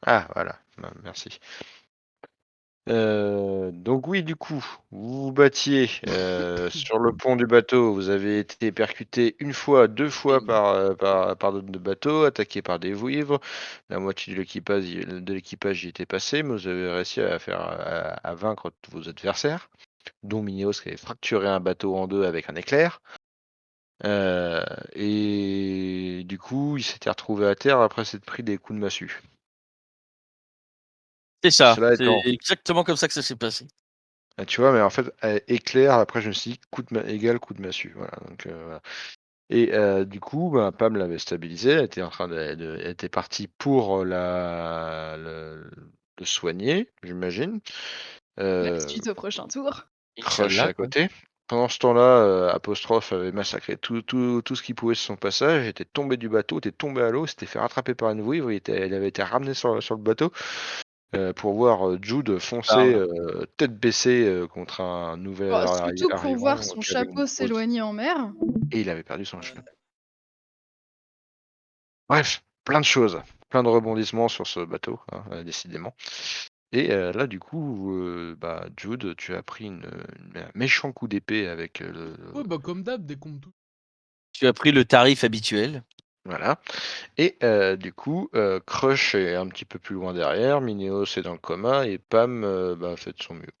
Ah, voilà, merci. Donc oui, du coup, vous vous battiez sur le pont du bateau. Vous avez été percuté une fois, 2 fois par d'autres bateaux, attaqué par des vouivres. La moitié de l'équipage y était passé, mais vous avez réussi à vaincre tous vos adversaires, dont Mineos qui avait fracturé un bateau en 2 avec un éclair. Et du coup, il s'était retrouvé à terre après s'être pris des coups de massue. C'est ça, Cela c'est étant exactement comme ça que ça s'est passé. tu vois? Mais en fait, éclair, après je me suis dit: coup de ma égale coup de massue, voilà, donc voilà. Et du coup, bah, Pam l'avait stabilisé, elle était en train elle était partie pour, le soigner, j'imagine. La Heu, suite au prochain tour. Crush Inch'Allah, à quoi. côté. Pendant ce temps-là, Apostrophe avait massacré tout ce qu'il pouvait sur son passage, était tombé du bateau, était tombé à l'eau, s'était fait rattraper par une vouivre, elle avait été ramenée sur le bateau. Pour voir, Jude foncer, Parle. tête baissée, contre un nouvel Bah, surtout pour voir arrivant, son qui avait une chapeau grosse s'éloigner en mer. et il avait perdu son chapeau. Bref, plein de choses, plein de rebondissements sur ce bateau, hein, décidément. Et là, du coup, bah, Jude, tu as pris un méchant coup d'épée avec, Ouais, bah comme d'hab, dès qu'on me touche. Tu as pris le tarif habituel. voilà. Et du coup, Crush est un petit peu plus loin derrière, Mineos est dans le coma et Pam, bah, fait de son mieux.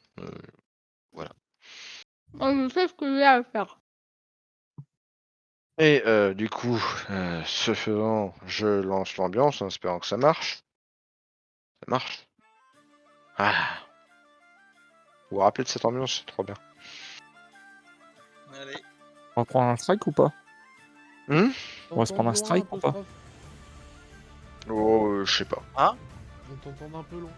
Voilà. Oh, je sais ce que j'ai à faire. Et du coup, ce faisant, je lance l'ambiance en espérant que ça marche. Ça marche? Ah! Vous vous rappelez de cette ambiance? C'est trop bien. Allez. On va prendre un strike ou pas? Mmh? On va se prendre un Loin, strike ou pas? apostrophe. Oh, je sais pas. Hein? On t'entend un peu long.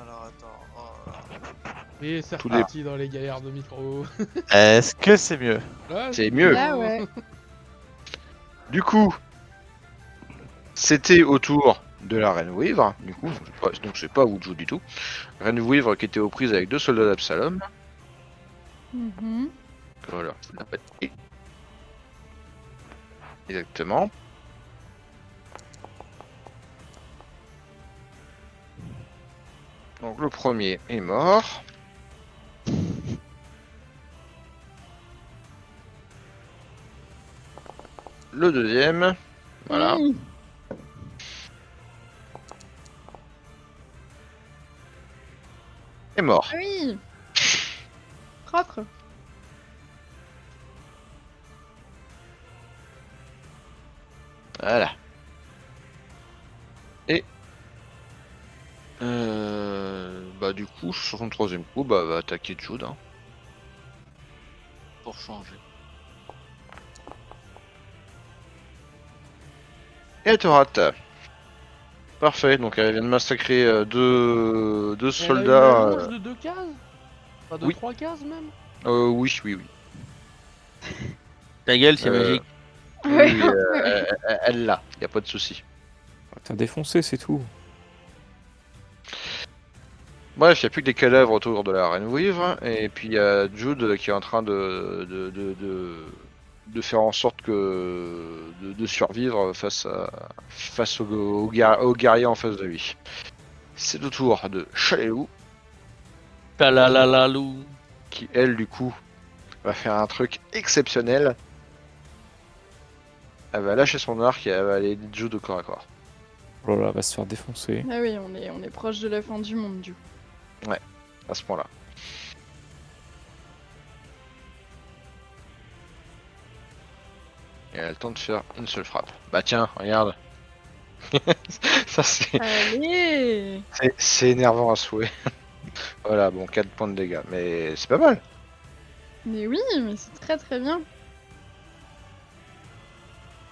Alors attends. Oh là. Et c'est Tout dé reparti dans les galères de micro. Est-ce que c'est mieux? Ouais, C'est plutôt, mieux. Là, ouais. Du coup, c'était au tour de la Reine Vouivre. Du coup, donc c'est pas Wuju du tout. Reine Vouivre qui était aux prises avec 2 soldats d'Absalom. Mhm. Voilà. Exactement. Donc le premier est mort. Le deuxième, voilà, Mmh. est mort. Ah oui. Propre. Voilà. Et bah du coup, sur son troisième coup, bah va attaquer Jude, hein. Pour changer. Et elle te rate. Parfait, donc elle vient de massacrer deux Elle a une soldats. allonge de 2 cases. Pas de Oui, 3 cases même. oui, oui, oui. Ta gueule, c'est Euh, magique. oui, Ouais, oui, un peu. elle l'a, y a pas de souci. T'as défoncé, c'est tout. Bref, il n'y a plus que des cadavres autour de la Reine Vouivre, et puis il y a Jude qui est en train de faire en sorte de survivre face aux guerriers en face de lui. C'est au tour de Chalelou, Talalalalou. qui elle, du coup, va faire un truc exceptionnel. Elle va lâcher son arc et elle va aller Jude au corps à corps. Oh là là, elle va se faire défoncer. Ah oui, on est proche de la fin du monde, du coup. Ouais, à ce point-là. Et elle tente de faire une seule frappe. Bah tiens, regarde. Ça Allez. c'est énervant à souhait. Voilà, bon, 4 points de dégâts, mais c'est pas mal. Mais oui, mais c'est très très bien.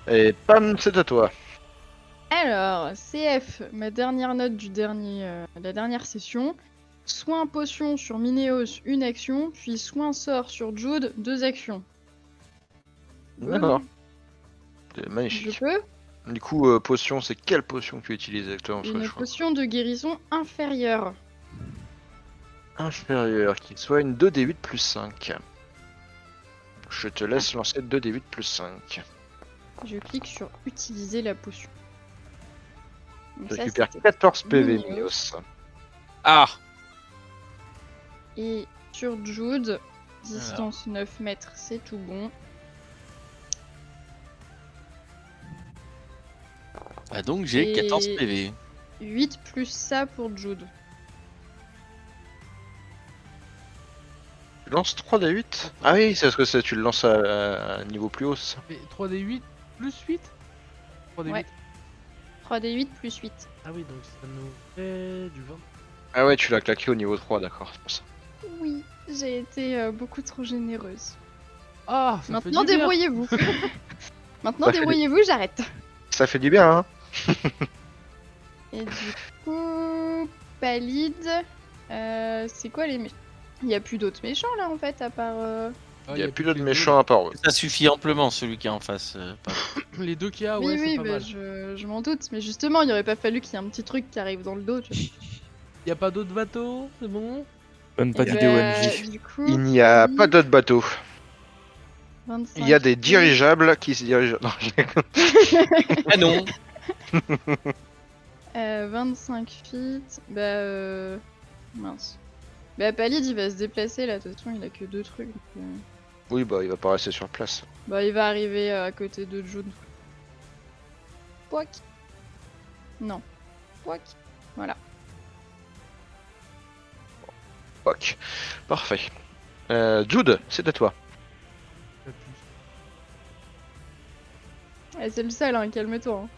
Et pam, c'est à toi. Alors, CF, ma dernière note la dernière session. Soin potion sur Mineos, une action, puis soin sort sur Jude, 2 actions. D'accord. C'est Je magnifique. peux. Du coup, potion, c'est quelle potion que tu utilises exactement? Parce que Une je crois potion de guérison inférieure. inférieur, qui soit une 2d8 plus 5. Je te laisse lancer 2d8 plus 5. Je clique sur utiliser la potion. Donc Tu ça, récupères c'était 14 PV, Mineos. Minos. Ah. Et sur Jude, distance 9 mètres, c'est tout bon. Ah, donc j'ai 14 Et- PV. 8 plus ça pour Jude. Tu lances 3d8. Ah oui, c'est parce que tu le lances à un niveau plus haut, ça. Mais 3D8 plus 8 3D8. Ouais. 3d8 plus 8. Ah oui, donc ça nous fait du 20. Ah ouais, tu l'as claqué au niveau 3, d'accord, c'est pour ça. Oui, j'ai été beaucoup trop généreuse. Ah, ça Maintenant, fait du bien. débrouillez-vous. Maintenant, Ça fait débrouillez-vous, j'arrête. Ça fait du bien, hein. Et du coup, Palide, c'est quoi les méchants? Il n'y a plus d'autres méchants là en fait, à part. Ah, Il y a que plus d'autres les méchants à part eux. Ça suffit amplement, celui qui est en face. deux. Les deux qu'il y a, oui, ouais, c'est oui, pas bah, mal. je m'en doute, mais justement, il aurait pas fallu qu'il y ait un petit truc qui arrive dans le dos. Tu vois. Y a pas d'autres bateaux, c'est bon? Même pas Et d'idée bah, OMJ. du coup, Il n'y a Palide, pas d'autres bateaux. 25 Il y a des feet. dirigeables qui se dirigent. Non, Ah non. 25 feet, bah mince. Bah Palide il va se déplacer là, de toute façon il a que 2 trucs. Donc, Oui, bah il va pas rester sur place. bah il va arriver à côté de June. Pouac. Non. Pouac. Voilà. Ok. Parfait. Jude, c'est à toi. C'est le seul, hein, calme-toi. Hein.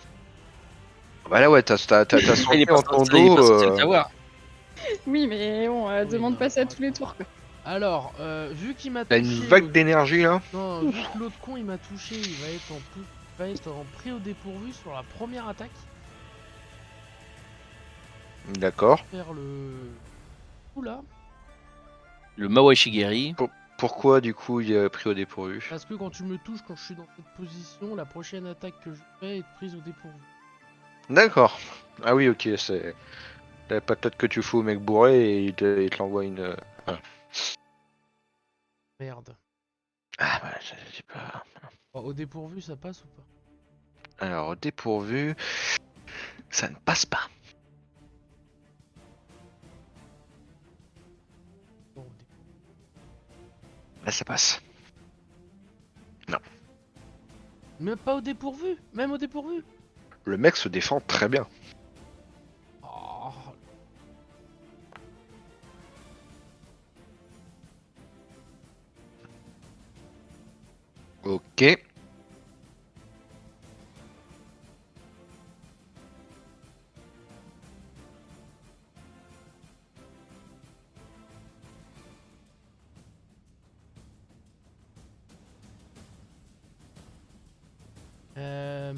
Bah là ouais, t'as Il est senti pas en ton censé, il est pas dos. censé le savoir. Oui, mais bon, Oui, demande non, pas ça attends, tous les attends. tours quoi. Alors, vu qu'il m'a T'as touché. une vague l'autre- d'énergie là. Non, vu que l'autre con il m'a touché, il va être en pris au dépourvu sur la première attaque. D'accord. Faire le. Oula. Le Mawashigeri. Pourquoi du coup il est pris au dépourvu? Parce que quand tu me touches, quand je suis dans cette position, la prochaine attaque que je fais est prise au dépourvu. D'accord. Ah oui, ok, c'est la patate que tu fous au mec bourré et il te l'envoie une. Merde. Ah bah je sais pas. Bon, au dépourvu, ça passe ou pas? Alors, au dépourvu, ça ne passe pas. Bon, Là, ça passe. Même pas au dépourvu? Même au dépourvu? Le mec se défend très bien. Oh. Ok. Euh...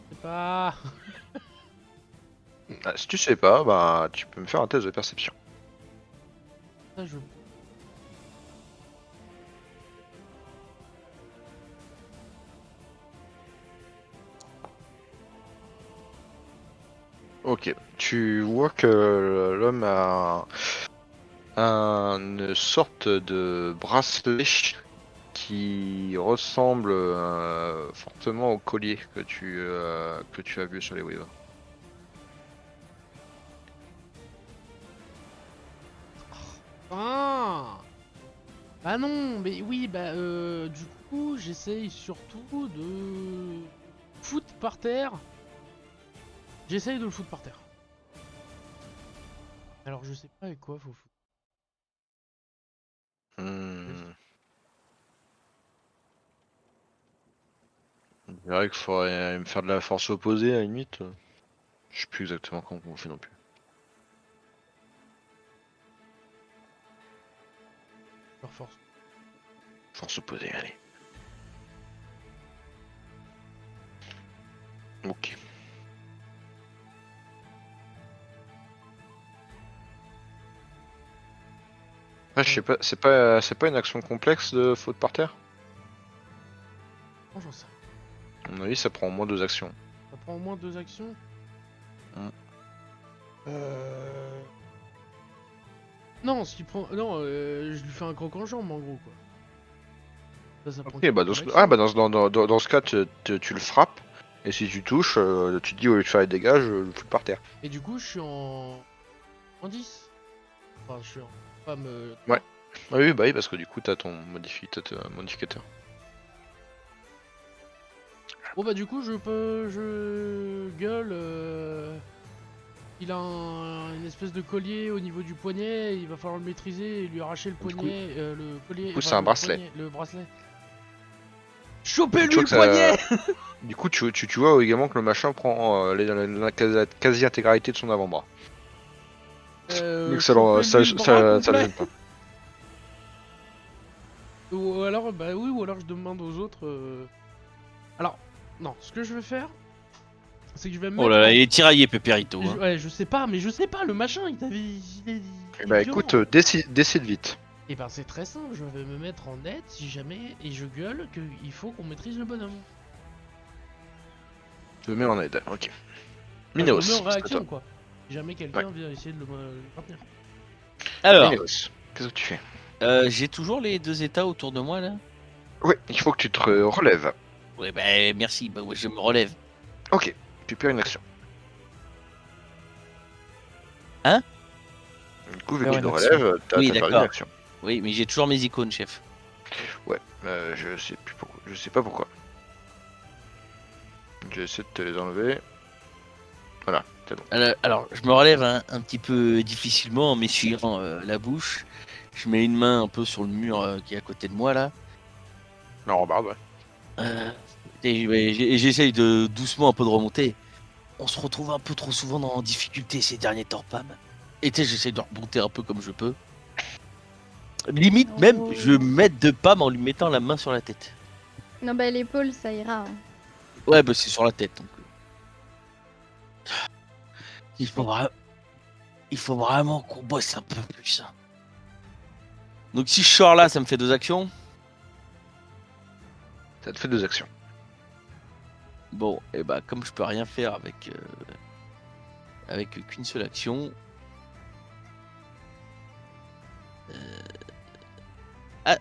C'est pas... Ah, si tu sais pas, bah tu peux me faire un test de perception. Ça, je... Ok. Tu vois que l'homme a une sorte de bracelet qui ressemble fortement au collier que tu as vu sur les Weavers. Ah Ah non, mais oui, bah du coup, j'essaye surtout de foutre par terre. J'essaye de le foutre par terre. Alors je sais pas avec quoi faut foutre. Hmm. Je dirais qu'il faudrait me faire de la force opposée à la limite. Je sais plus exactement comment on fait non plus. Leur force. Force opposée, allez. Ok. Ah, je sais pas, c'est pas une action complexe de faute par terre? Oh, j'en sais. À mon avis, ça prend au moins 2 actions. Ça prend au moins 2 actions. Hmm. Non, s'il prend. Non, je lui fais un croc en jambe en gros quoi. Ça prend Ok, bah dans ce, dans ce cas, tu le frappes, et si tu touches, tu te dis au lieu de faire les dégâts, je le fous par terre. Et du coup, je suis en 10. Enfin, je suis en femme. Ouais. Ah oui, bah oui, parce que du coup, t'as ton modificateur. Bon bah du coup, je gueule. Il a une espèce de collier au niveau du poignet. Il va falloir le maîtriser et lui arracher le Du coup- poignet, le collier. du coup, enfin, c'est un le bracelet. poignet, le bracelet. Tu Chopez-lui vois le que ça- poignet. Du coup, tu vois également que le machin prend la quasi-intégralité de son avant-bras. Donc ça, Chopez-lui le bras le complet. gêne pas. Ou alors, bah oui, ou alors je demande aux autres. Alors, non, ce que je vais faire, c'est que je vais me Oh mettre. là là, en- il est tiraillé, Pépérito. Hein. Ouais, je sais pas, le machin, il est Et bah violent. écoute, décide vite. Et ben c'est très simple, je vais me mettre en net si jamais, et je gueule qu'il faut qu'on maîtrise le bonhomme. Je te mets en aide, ok. Enfin, Minos, je me mets en c'est à réaction toi. quoi. Si jamais quelqu'un vient essayer de le maintenir. Alors, Minos, qu'est-ce que tu fais? j'ai toujours les 2 états autour de moi là. Oui, il faut que tu te relèves. Ouais, bah merci, bah ouais, je me relève. Ok, tu perds une action. Hein? Du coup, vu que Perds tu te une action. relèves, t'as Oui, perdu une d'accord. action. Oui, mais j'ai toujours mes icônes, chef. Ouais, je sais plus pourquoi. Je sais pas pourquoi. J'essaie de te les enlever. Voilà, c'est bon. Alors, je me relève un petit peu difficilement en m'essuyant la bouche. Je mets une main un peu sur le mur qui est à côté de moi là. La rambarde, ouais. Et j'essaye de doucement un peu de remonter. On se retrouve un peu trop souvent dans difficulté ces derniers temps, Pam. Et tu sais, j'essaie de remonter un peu comme je peux. Limite même, je m'aide de Pam en lui mettant la main sur la tête. Non, bah l'épaule, ça ira. Hein. Ouais, bah c'est sur la tête. Donc... Il faut vraiment qu'on bosse un peu plus. Hein. Donc si je sors là, ça me fait 2 actions. Ça te fait 2 actions. Bon, et bah comme je peux rien faire avec qu'une seule action.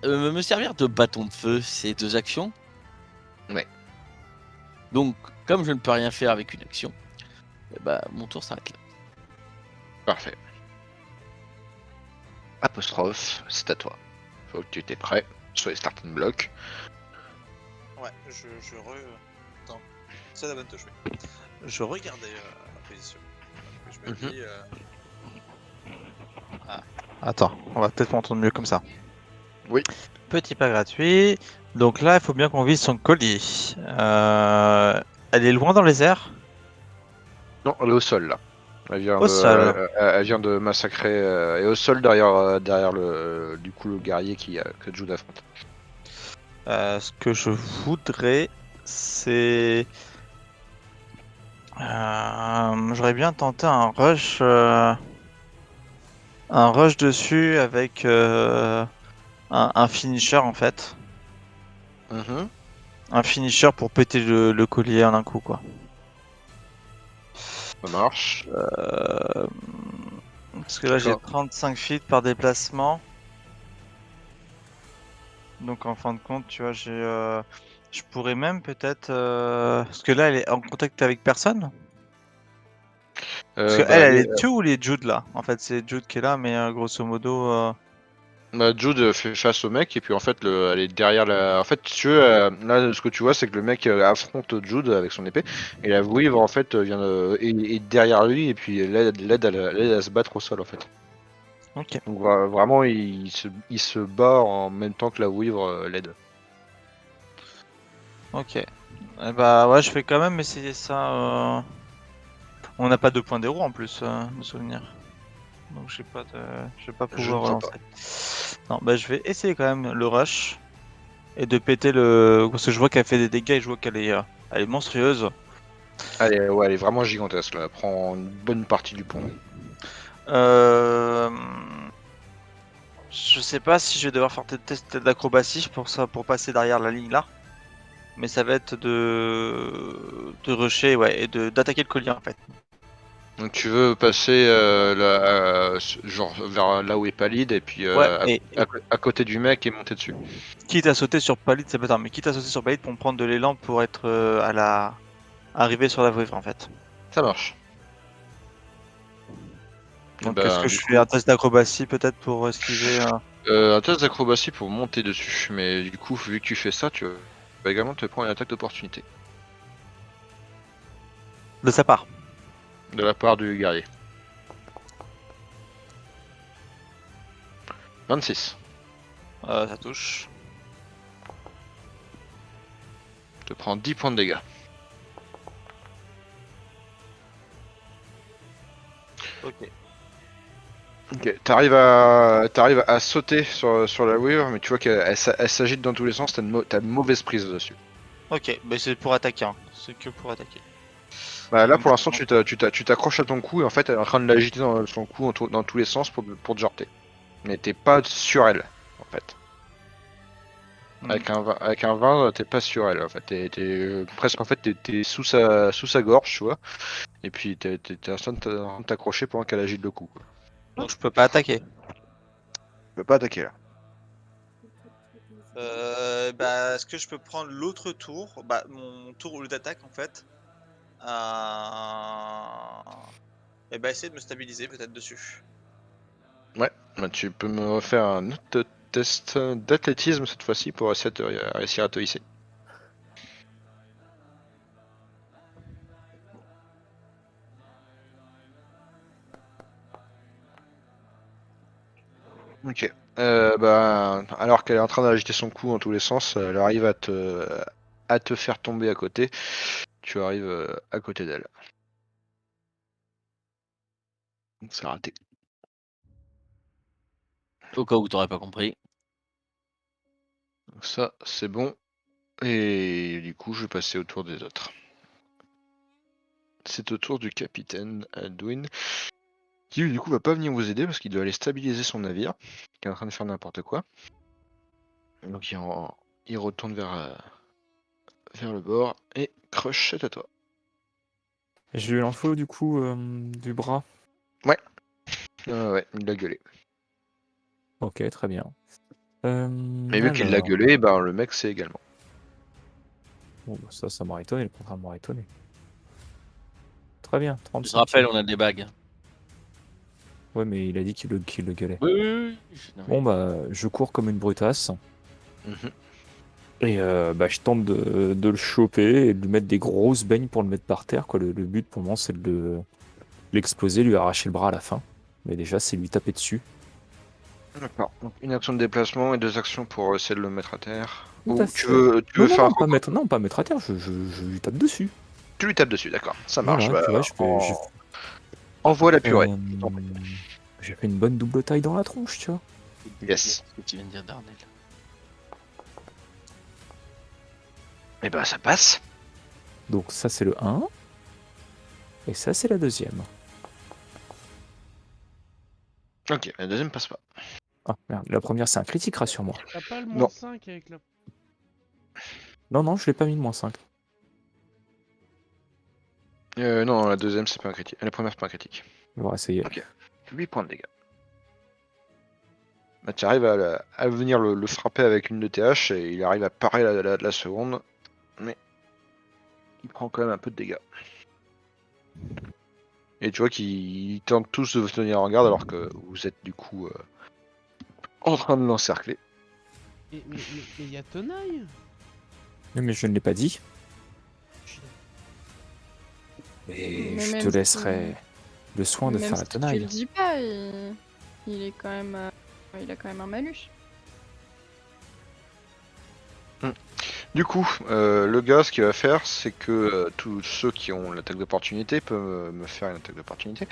Me servir de bâton de feu, c'est 2 actions. Ouais. Donc, comme je ne peux rien faire avec une action, eh bah mon tour s'arrête là. Parfait. Apostrophe, c'est à toi. Faut que tu étais prêt sur les starting blocks. Ouais, Attends, c'est la bonne touche, oui. Je regardais la position. Je me dis... Attends, on va peut-être m'entendre mieux comme ça. Oui. Petit pas gratuit. Donc là, il faut bien qu'on vise son collier. Elle est loin dans les airs. Non, elle est au sol là. Au sol. Elle vient de massacrer. Et au sol derrière le guerrier que Jude affronte. Ce que je voudrais, c'est... j'aurais bien tenté un rush dessus avec un finisher en fait. Mhm. Un finisher pour péter le collier en un coup quoi. Ça marche. Parce que là j'ai D'accord. 35 feet par déplacement. Donc en fin de compte, tu vois, je pourrais même peut-être... Parce que là elle est en contact avec personne. Parce que elle est dessus ou les Jude là? En fait c'est Jude qui est là mais grosso modo... Jude fait face au mec et puis en fait elle est derrière la. En fait, si tu veux, là ce que tu vois c'est que le mec affronte Jude avec son épée et la Weaver en fait est derrière lui et puis l'aide à se battre au sol en fait. Ok. Donc vraiment il se bat en même temps que la Weaver l'aide. Ok. Eh bah ouais, je vais quand même essayer ça. On n'a pas de point d'héros en plus, de souvenir. Donc je vais pas Je pouvoir ne crois relancer. Non, bah je vais essayer quand même le rush et de péter le. Parce que je vois qu'elle fait des dégâts et je vois qu'elle est monstrueuse. Elle est vraiment gigantesque là. Elle prend une bonne partie du pont. Je sais pas si je vais devoir faire des tests d'acrobatie pour ça, pour passer derrière la ligne là. Mais ça va être de rusher, ouais, et d'attaquer le collier en fait. Donc tu veux passer genre vers là où est Pallide et puis Ouais, et à côté du mec et monter dessus. quitte à sauter sur Palid, ça peut être, mais quitte à sauter sur Palid pour me prendre de l'élan pour être à la arriver sur la vouivre en fait. Ça marche. Et Donc est-ce ben que du je coup, fais un test d'acrobatie peut-être pour esquiver un test d'acrobatie pour monter dessus. Mais du coup, vu que tu fais ça, tu vas également te prendre une attaque d'opportunité de sa part? de la part du guerrier. 26. Ça touche. Te prends 10 points de dégâts. Ok. Ok, t'arrives à sauter sur la weaver, mais tu vois elle s'agite dans tous les sens, t'as une mauvaise prise dessus. Ok, mais c'est pour attaquer, hein. C'est que pour attaquer. Bah là Donc, pour l'instant tu t'accroches à ton cou et en fait elle est en train de l'agiter dans son cou dans tous les sens pour te jarter. Mais t'es pas sur elle en fait. Avec un 20 t'es pas sur elle en fait. T'es presque en fait t'es sous sa gorge tu vois. Et puis t'es en train de t'accrocher pendant qu'elle agite le cou quoi. donc je peux pas attaquer. Tu peux pas attaquer là. Bah, est-ce que je peux prendre l'autre tour, bah, mon tour au lieu d'attaque en fait, et bah essayer de me stabiliser peut-être dessus. Ouais, bah, tu peux me refaire un autre test d'athlétisme cette fois-ci pour essayer de réussir à te hisser. Ok. Bah, alors qu'elle est en train d'agiter son cou dans tous les sens, elle arrive à te faire tomber à côté. Tu arrives à côté d'elle. C'est raté. Au cas où t'aurais pas compris. Donc ça, c'est bon. Et du coup, je vais passer au tour des autres. C'est au tour du capitaine Edwin, qui du coup va pas venir vous aider parce qu'il doit aller stabiliser son navire, qui est en train de faire n'importe quoi. Donc il retourne vers le bord et Crush, c'est à toi. J'ai eu l'info du coup du bras. Ouais, il l'a gueulé. Ok, très bien. Mais vu qu'il l'a Alors, gueulé, ben le mec sait également. bon, bah, ça m'aurait étonné, le contraire m'aurait étonné. Très bien, Je te 35. rappelle, on a des bagues. Ouais, mais il a dit qu'il le gueulait. Oui, oui, oui. Non, mais- Bon, bah, je cours comme une brutasse. Mhm. Et bah, je tente de le choper et de lui mettre des grosses beignes pour le mettre par terre, quoi. Le but pour moi, c'est de l'exploser, lui arracher le bras à la fin. Mais déjà, c'est lui taper dessus. D'accord. Donc une action de déplacement et 2 actions pour essayer de le mettre à terre. Tout Ou à tu fait. veux, Non, faire un non, coup. pas mettre à terre, je lui tape dessus. Tu lui tapes dessus, d'accord. Ça marche. Voilà, Bah, tu vois, je peux. envoie la purée. Euh, Je t'en prie. J'ai fait une bonne double taille dans la tronche, tu vois. Yes. Ce que tu viens de dire, Darnell. Et bah ça passe. Donc ça, c'est le 1. Et ça, c'est la deuxième. Ok, la deuxième passe pas. Ah, merde, la première, c'est un critique, rassure-moi. T'as pas le Non. moins 5 avec la. Non, non, je l'ai pas mis de moins 5. Non, la deuxième c'est pas un critique. La première c'est pas un critique. On va essayer. Ok. 8 points de dégâts. Bah, tu arrives à venir le frapper avec une de tes haches et il arrive à parer la seconde. Mais il prend quand même un peu de dégâts. Et tu vois qu'ils tentent tous de vous tenir en garde alors que vous êtes du coup en train de l'encercler. Mais il y a tenaille. Mais je ne l'ai pas dit. Et Mais je même te si- laisserai le soin de Même faire la si tu le tenaille. dis pas, il est quand même, il a quand même un malus. Du coup, le gars, ce qu'il va faire, c'est que tous ceux qui ont l'attaque d'opportunité peuvent me faire une attaque d'opportunité.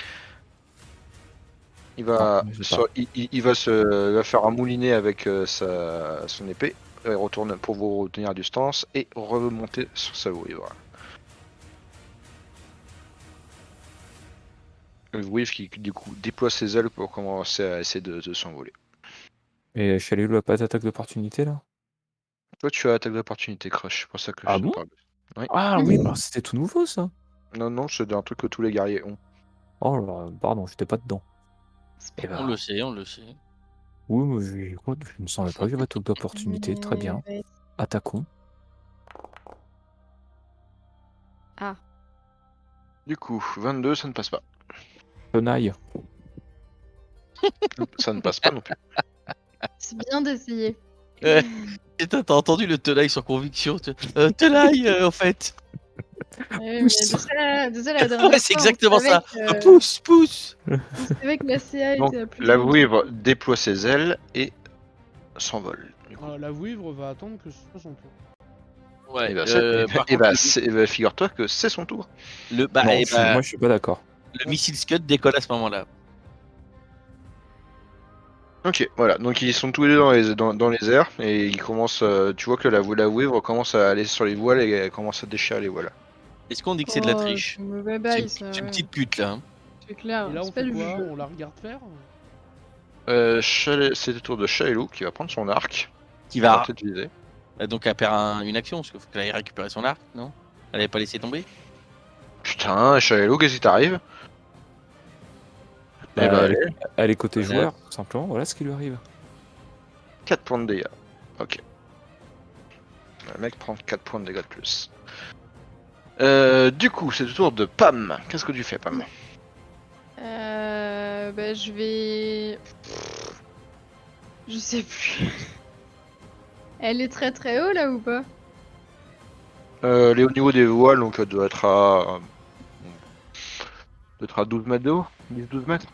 Il va, Non, j'ai pas. il va faire un moulinet avec son épée, et retourne pour vous retenir à distance et remonter sur sa wave. Le wave qui du coup déploie ses ailes pour commencer à essayer de s'envoler. Et Chalilou a pas d'attaque d'opportunité là? Toi, tu as attaque d'opportunité, Crush, c'est pour ça que Ah je te bon? parle. Oui. Ah oui, bah c'était tout nouveau ça. Non, non, c'est un truc que tous les guerriers ont. Oh là, pardon, j'étais pas dedans. C'est Eh pas On ben, le sait, on le sait. oui, mais écoute, je me semblait pas que j'avais toute d'opportunité. Très bien. ouais. Attaquons. Ah, Du coup, 22, ça ne passe pas. Tenaille. Ça ne passe pas non plus. c'est bien d'essayer. Ouais. Et t'as entendu le tenaille sans conviction. Tenaille, en fait. Ouais, mais Pousse. déjà la dernière Ouais, c'est fois, exactement on savait ça. que, Pousse, pousse. on savait que la CA Donc, était à plus la de 11. vouivre déploie ses ailes et s'envole. Du coup. La vouivre va attendre que ce soit son tour. Ouais, Et bah, par contre, figure-toi que c'est son tour. Non, eh ben, moi je suis pas d'accord. le missile Scud décolle à ce moment-là. Ok, voilà. Donc ils sont tous les deux dans les airs et ils commencent. Tu vois que la vouivre commence à aller sur les voiles et elle commence à déchirer les voiles. Est-ce qu'on dit que c'est de la Oh, triche? c'est mauvais C'est bail une, ça, c'est une ouais. petite pute là. Hein. C'est clair, Et là, on c'est pas fait du quoi? jeu. On la regarde faire? C'est le tour de Shaelou qui va prendre son arc. Qui Il va va. peut-être viser. Donc elle perd une action, parce qu'il faut qu'elle aille récupérer son arc, non? Elle avait pas laissé tomber? Putain, Shaelou, qu'est-ce qui t'arrive? Bah, Eh bah, elle, allez, elle est côté Voilà. joueur, tout simplement. Voilà ce qui lui arrive. 4 points de dégâts. Ok. Le mec prend 4 points de dégâts de plus. Du coup, c'est le tour de Pam. Qu'est-ce que tu fais, Pam? Bah je vais... Je sais plus. Elle est très très haut là ou pas? Elle est au niveau des voiles, donc elle doit être à 12 mètres de haut. 10-12 mètres.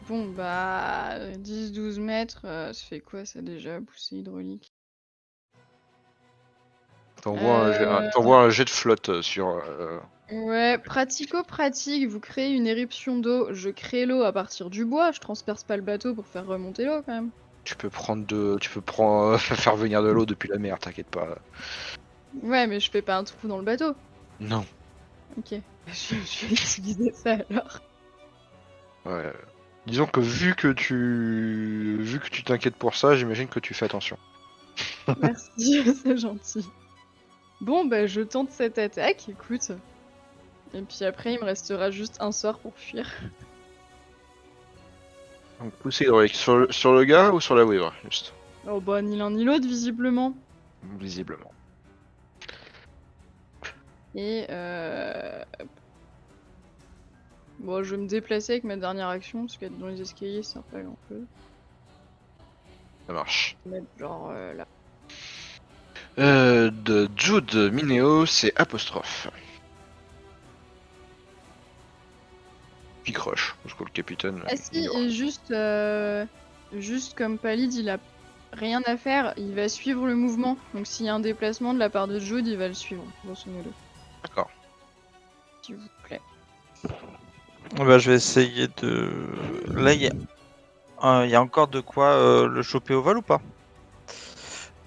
Bon bah 10-12 mètres, ça fait quoi ça déjà, poussée hydraulique? T'envoies un jet de flotte sur. Ouais, pratico-pratique, vous créez une éruption d'eau, je crée l'eau à partir du bois, je transperce pas le bateau pour faire remonter l'eau quand même. Tu peux faire venir de l'eau depuis la mer, t'inquiète pas. Ouais, mais je fais pas un trou dans le bateau. Non. Ok, je vais utiliser ça alors. Ouais. Disons que vu que tu t'inquiètes pour ça, j'imagine que tu fais attention. Merci, c'est gentil. Bon, bah je tente cette attaque, écoute. Et puis après, il me restera juste un sort pour fuir. Donc poussée hydraulique sur le gars ou sur la vouivre, juste. Oh bah ni l'un ni l'autre, visiblement. Visiblement. Et bon, je vais me déplacer avec ma dernière action, parce qu'être dans les escaliers, ça sert pas grand chose. Ça marche. Je vais mettre genre là. De Jude Mineo, c'est apostrophe. Qui croche, parce que le capitaine. Ah si, ignore. et juste comme Pallid, il a rien à faire, il va suivre le mouvement. Donc s'il y a un déplacement de la part de Jude, il va le suivre, grosso modo. D'accord. S'il vous plaît. Bah, je vais essayer de. Là, il y a encore de quoi le choper au vol ou pas?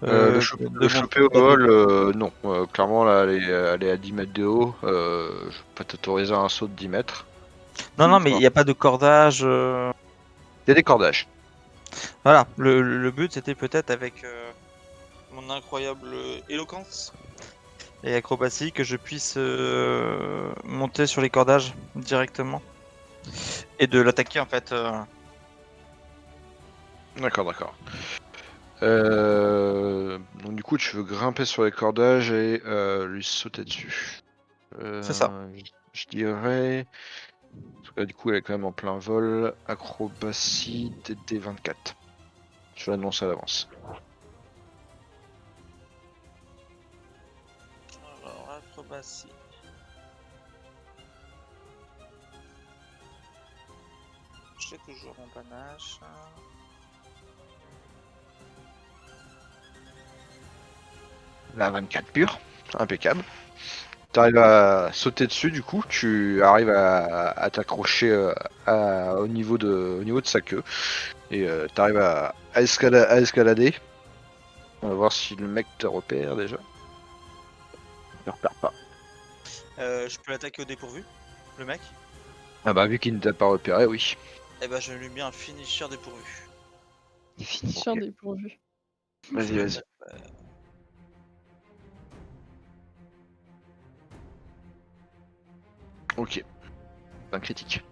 Le de choper au vol, non. Clairement, là, elle est à 10 mètres de haut. Je vais pas t'autoriser à un saut de 10 mètres. Non, non, mais il n'y a pas de cordage. Il y a des cordages. Voilà, le but c'était peut-être avec mon incroyable éloquence et acrobatie que je puisse monter sur les cordages directement et de l'attaquer en fait. D'accord, d'accord. Donc du coup, tu veux grimper sur les cordages et lui sauter dessus. C'est ça. Je dirais. Parce que là, du coup, elle est quand même en plein vol. Acrobatie TD 24. Je l'annonce à l'avance. Alors, acrobatie. J'ai toujours mon panache. La 24 pure, impeccable. Tu arrives à sauter dessus, du coup, tu arrives à t'accrocher au niveau de sa queue. Et tu arrives à escalader. On va voir si le mec te repère déjà. Il ne repère pas. Je peux l'attaquer au dépourvu, le mec. Ah bah vu qu'il ne t'a pas repéré, oui. Et bah je lui mets un finisher dépourvu. Finisher Ok. dépourvu. Vas-y, vas-y. Ok. Un critique.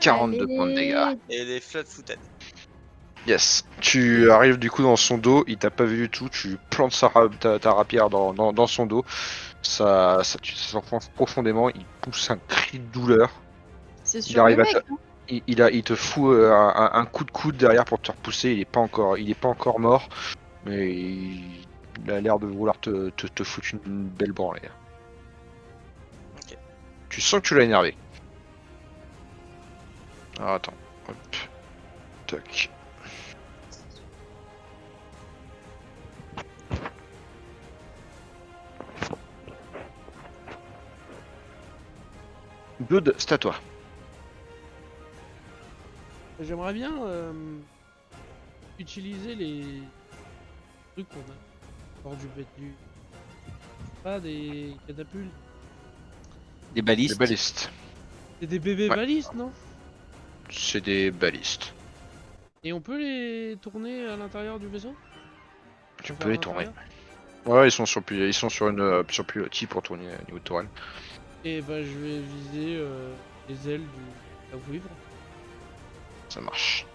42 points de dégâts. Allez. Et les flat-footed. Yes. Tu arrives du coup dans son dos, il t'a pas vu du tout, tu plantes ta rapière dans son dos. Tu s'enfonce profondément, il pousse un cri de douleur. C'est Il sur le arrive à mec, hein. il te fout un coup de coude derrière pour te repousser, il est pas encore mort, mais il a l'air de vouloir te foutre une belle branlée. Ok. Tu sens que tu l'as énervé. Alors attends, hop, tac. Blood, c'est à toi. J'aimerais bien utiliser les trucs qu'on a hors du du... Pas des catapultes. Des Les balistes. balistes. C'est des bébés Ouais. balistes, non? C'est des balistes. Et on peut les tourner à l'intérieur du vaisseau? Tu Pour peux faire les tourner. l'intérieur. Ouais, ils sont sur sur pilotis pour tourner au niveau de tourelle. Et bah je vais viser les ailes la vouivre Ça marche.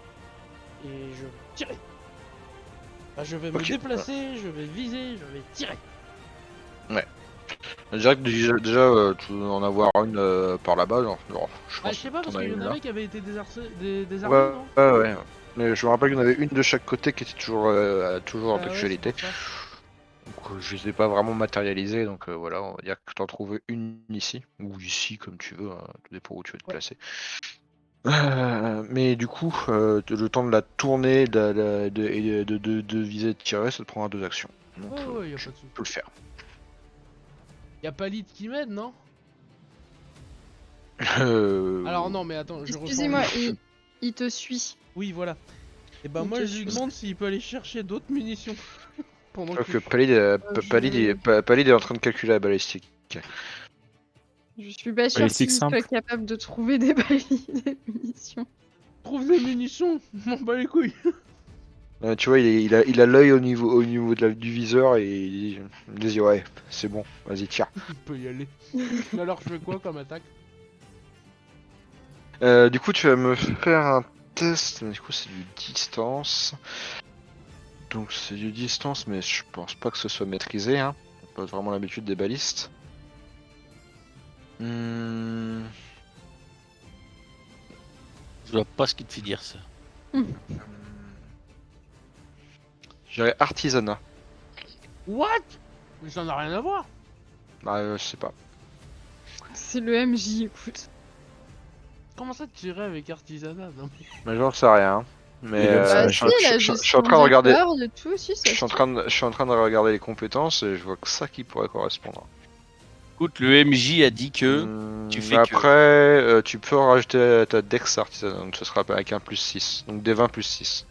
et je vais tirer. Bah, je vais me Ok. déplacer, je vais viser, je vais tirer. Je dirais que tu dois en avoir une par là-bas. Genre, je Ah pense je sais pas que parce t'en as qu'il y en une là. avait qui avaient été désarmés, Ouais, non? ouais. Mais je me rappelle qu'il y en avait une de chaque côté qui était toujours en Ah ouais, c'est actualité. pour ça. Donc je les ai pas vraiment matérialisés, donc voilà, on va dire que t'en trouves une ici, ou ici comme tu veux, hein, tout dépend où tu veux te Ouais. placer. Mais du coup, le temps de la tourner et de viser et de tirer, ça te prendra 2 actions. Donc Ouais, y a tu pas de soucis. peux le faire. Y a pas Lyd qui m'aide, non? Euh, Alors non, mais attends, je Excusez-moi, reformule. il te suit. Oui, voilà. Et bah Il moi te je lui suit. demande s'il peut aller chercher d'autres munitions. Pendant Je crois que que Palid, je- Palid est en train de calculer la balistique. Je suis pas sûre Balistique qu'il soit simple. capable de trouver des des munitions. trouve des munitions, m'en bats les couilles. Tu vois, il a l'œil au niveau du viseur et il dit ouais, c'est bon, vas-y, tire. Il peut y aller. Alors je fais quoi comme attaque? Du coup, tu vas me faire un test, mais du coup, c'est du distance. Donc, c'est du distance, mais je pense pas que ce soit maîtrisé, hein. Pas vraiment l'habitude des balistes. Hmm, Je vois pas ce qui te fait dire ça. Je dirais artisanat. What? Mais ça n'a rien à voir. Bah, je sais pas. C'est le MJ, écoute. Comment ça tirer avec artisanat? Non, mais... Mais j'en sais rien. Hein. Mais Il est Bah Ouais, si, je la suis en gestion train de des regarder. cordes et tout, si, ça Je suis en se train de regarder les compétences et je vois que ça qui pourrait correspondre. Écoute, le MJ a dit que tu fais que. Après, tu peux rajouter ta Dex artisanat, donc ce sera avec un plus 6. Donc des 20 plus 6.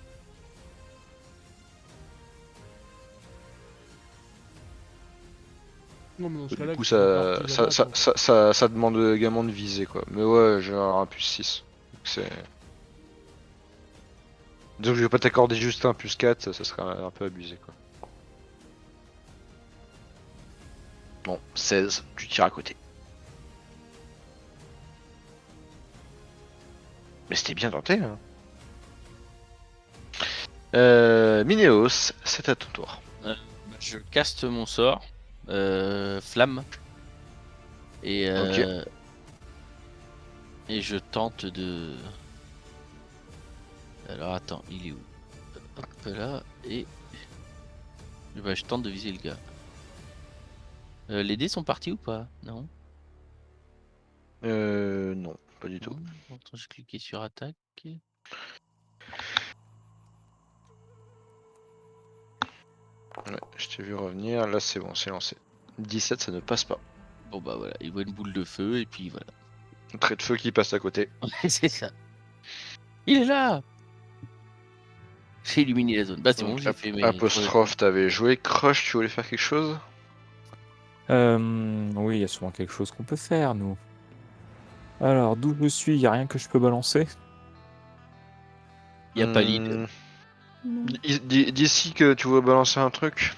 Non, mais dans ce Du cas-là, coup, que tu fais pas artisanat, quoi. ça demande également de viser quoi. Mais ouais, j'ai un plus 6. Donc c'est. Donc je vais pas t'accorder juste un plus 4, ça serait un peu abusé quoi. Bon, 16, tu tires à côté. Mais c'était bien tenté, hein. Minéos, c'est à ton tour. Je caste mon sort. Flamme. Et et je tente de. Alors attends, il est où? Hop là et. Bah, je tente de viser le gars. Les dés sont partis ou pas? Non. Non, pas du tout. Non. Attends, je cliquais sur attaque. Ouais, je t'ai vu revenir, là c'est bon, c'est lancé. 17, ça ne passe pas. Bon bah voilà, il voit une boule de feu et puis voilà. Un trait de feu qui passe à côté. C'est ça. Il est là. J'ai illuminé la zone. Bah c'est bon, Donc, j'ai fait mes. Apostrophe, t'avais joué. Crush, tu voulais faire quelque chose? Oui, il y a souvent quelque chose qu'on peut faire, nous. Alors, d'où je suis, il n'y a rien que je peux balancer. Il y a pas lead. Hmm, Non. D'ici que tu veux balancer un truc.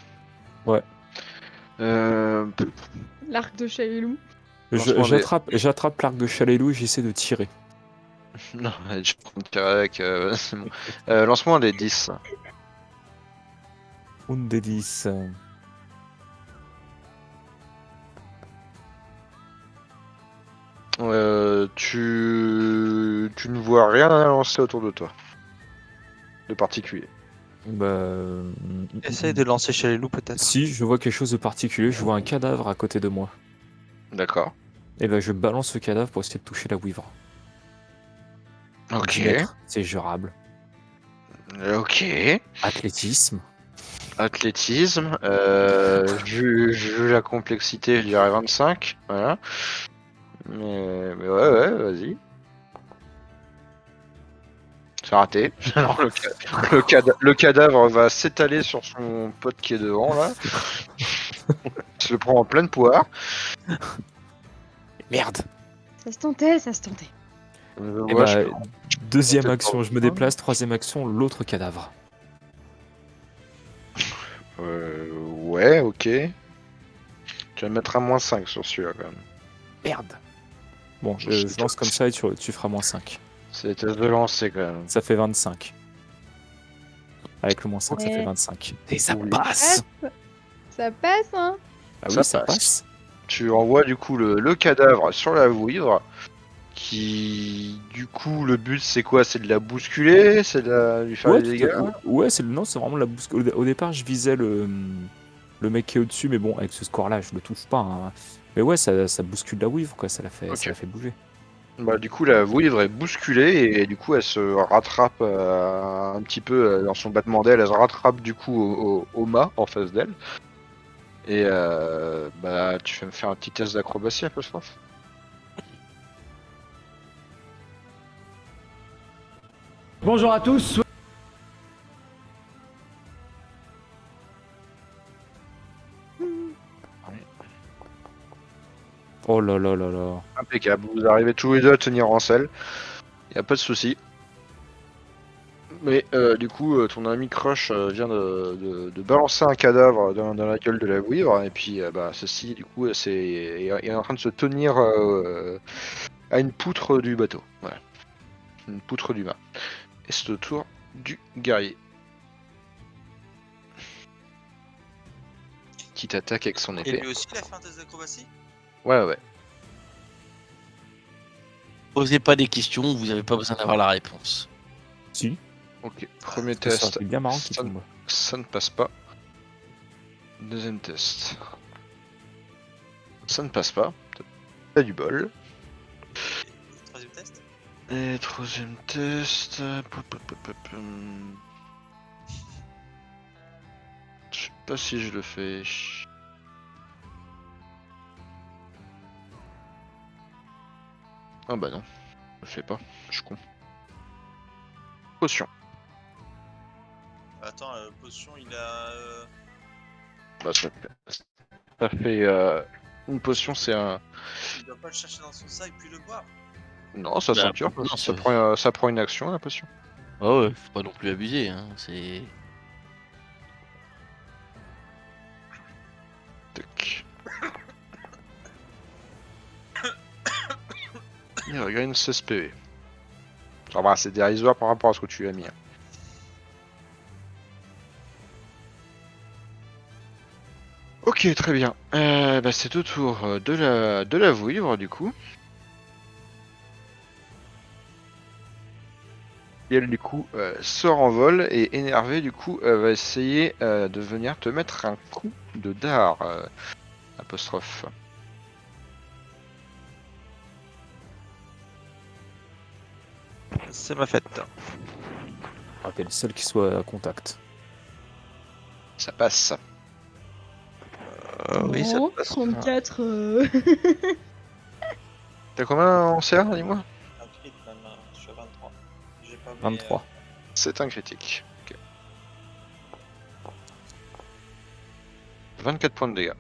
Ouais. L'arc de Chalilou. Lancement des- J'attrape l'arc de Chalet-Loup et j'essaie de tirer. Non, je prends une tirer avec. C'est bon. Lance-moi un des 10. Un des 10. Tu ne vois rien à lancer autour de toi. De particulier. Bah, Essaye de lancer chez les loups peut-être. Si, je vois quelque chose de particulier, je vois un cadavre à côté de moi. D'accord. Et ben je balance ce cadavre pour essayer de toucher la Weaver. Ok. 10 mètres, c'est gérable. Ok. Athlétisme. Athlétisme. Vu la complexité, je dirais 25. Voilà. Mais ouais, vas-y. C'est raté. Alors, le cadavre va s'étaler sur son pote qui est devant, là. Il se le prend en pleine poire. Merde. Ça se tentait, ça se tentait. Et Ouais, je bah, peux- deuxième peut-être action, pas. je me déplace. Troisième action, l'autre cadavre. Ouais, ok. Tu vas mettre un -5 sur celui-là, quand même. Merde. Bon, Je je lance comme ça et tu feras -5. C'est test de lancer, quand même. Ça fait 25. Avec le -5, ça fait Ouais. 25. Et ça Oui. passe. Ça passe, hein? Ah oui, Ça ça passe. passe. Tu envoies du coup le cadavre sur la vouivre. Qui, du coup, le but c'est quoi? C'est de la bousculer? C'est de lui faire Ouais, des dégâts? ouais, non, c'est vraiment la bouscule. Au départ, je visais le mec qui est au-dessus, mais bon, avec ce score-là, je le touche pas, hein. Mais ouais, ça bouscule la Weaver, quoi. Ça Ok. la fait bouger. Bah, du coup, la vouivre est bousculée et du coup, elle se rattrape un petit peu dans son battement d'aile. Elle se rattrape du coup au mât en face d'elle. Et bah, tu vas me faire un petit test d'acrobatie, apostrophe. Bonjour à tous. Oh là là là là. Impeccable. Vous arrivez tous les deux à tenir en selle. Y a pas de souci. Mais du coup, ton ami Crush vient de balancer un cadavre dans la gueule de la vouivre. Et puis, bah, ceci, du coup, est en train de se tenir à une poutre du bateau. Voilà. Une poutre du mât. Et c'est au tour du guerrier. Qui t'attaque avec son Et épée. lui aussi, il a fait un test d'acrobatie? Ouais. Posez pas des questions, vous avez pas besoin d'avoir la réponse. Si, Ok. Premier ça test, c'est bien marrant qu'il ça, tombe. ça ne passe pas. Deuxième test. Ça ne passe pas. T'as du bol. Troisième test? Et troisième test. Je sais pas si je le fais. Ah bah non, je le fais pas. Je suis con. Potion. Attends, potion, il a. Bah ça fait une potion, c'est un. Il doit pas le chercher dans son sac puis le boire. Non, ça Bah, ceinture. non, Ça prend une action la potion. Ah ouais, faut pas non plus abuser, hein. C'est. Tac. Il regagne 16 PV. Ça va, c'est dérisoire par rapport à ce que tu as mis. Hein. Ok, très bien. Bah, c'est au tour de la vouivre du coup. Et elle du coup sort en vol et énervée du coup va essayer de venir te mettre un coup de dard. Apostrophe. C'est ma fête. Ah, t'es le seul qui soit à contact. Ça passe. Oui, ça Oh, passe. 34. T'as combien en CA, dis-moi? Un crit même, hein, je suis à 23. J'ai pas mis, 23. C'est un critique. Ok. 24 points de dégâts.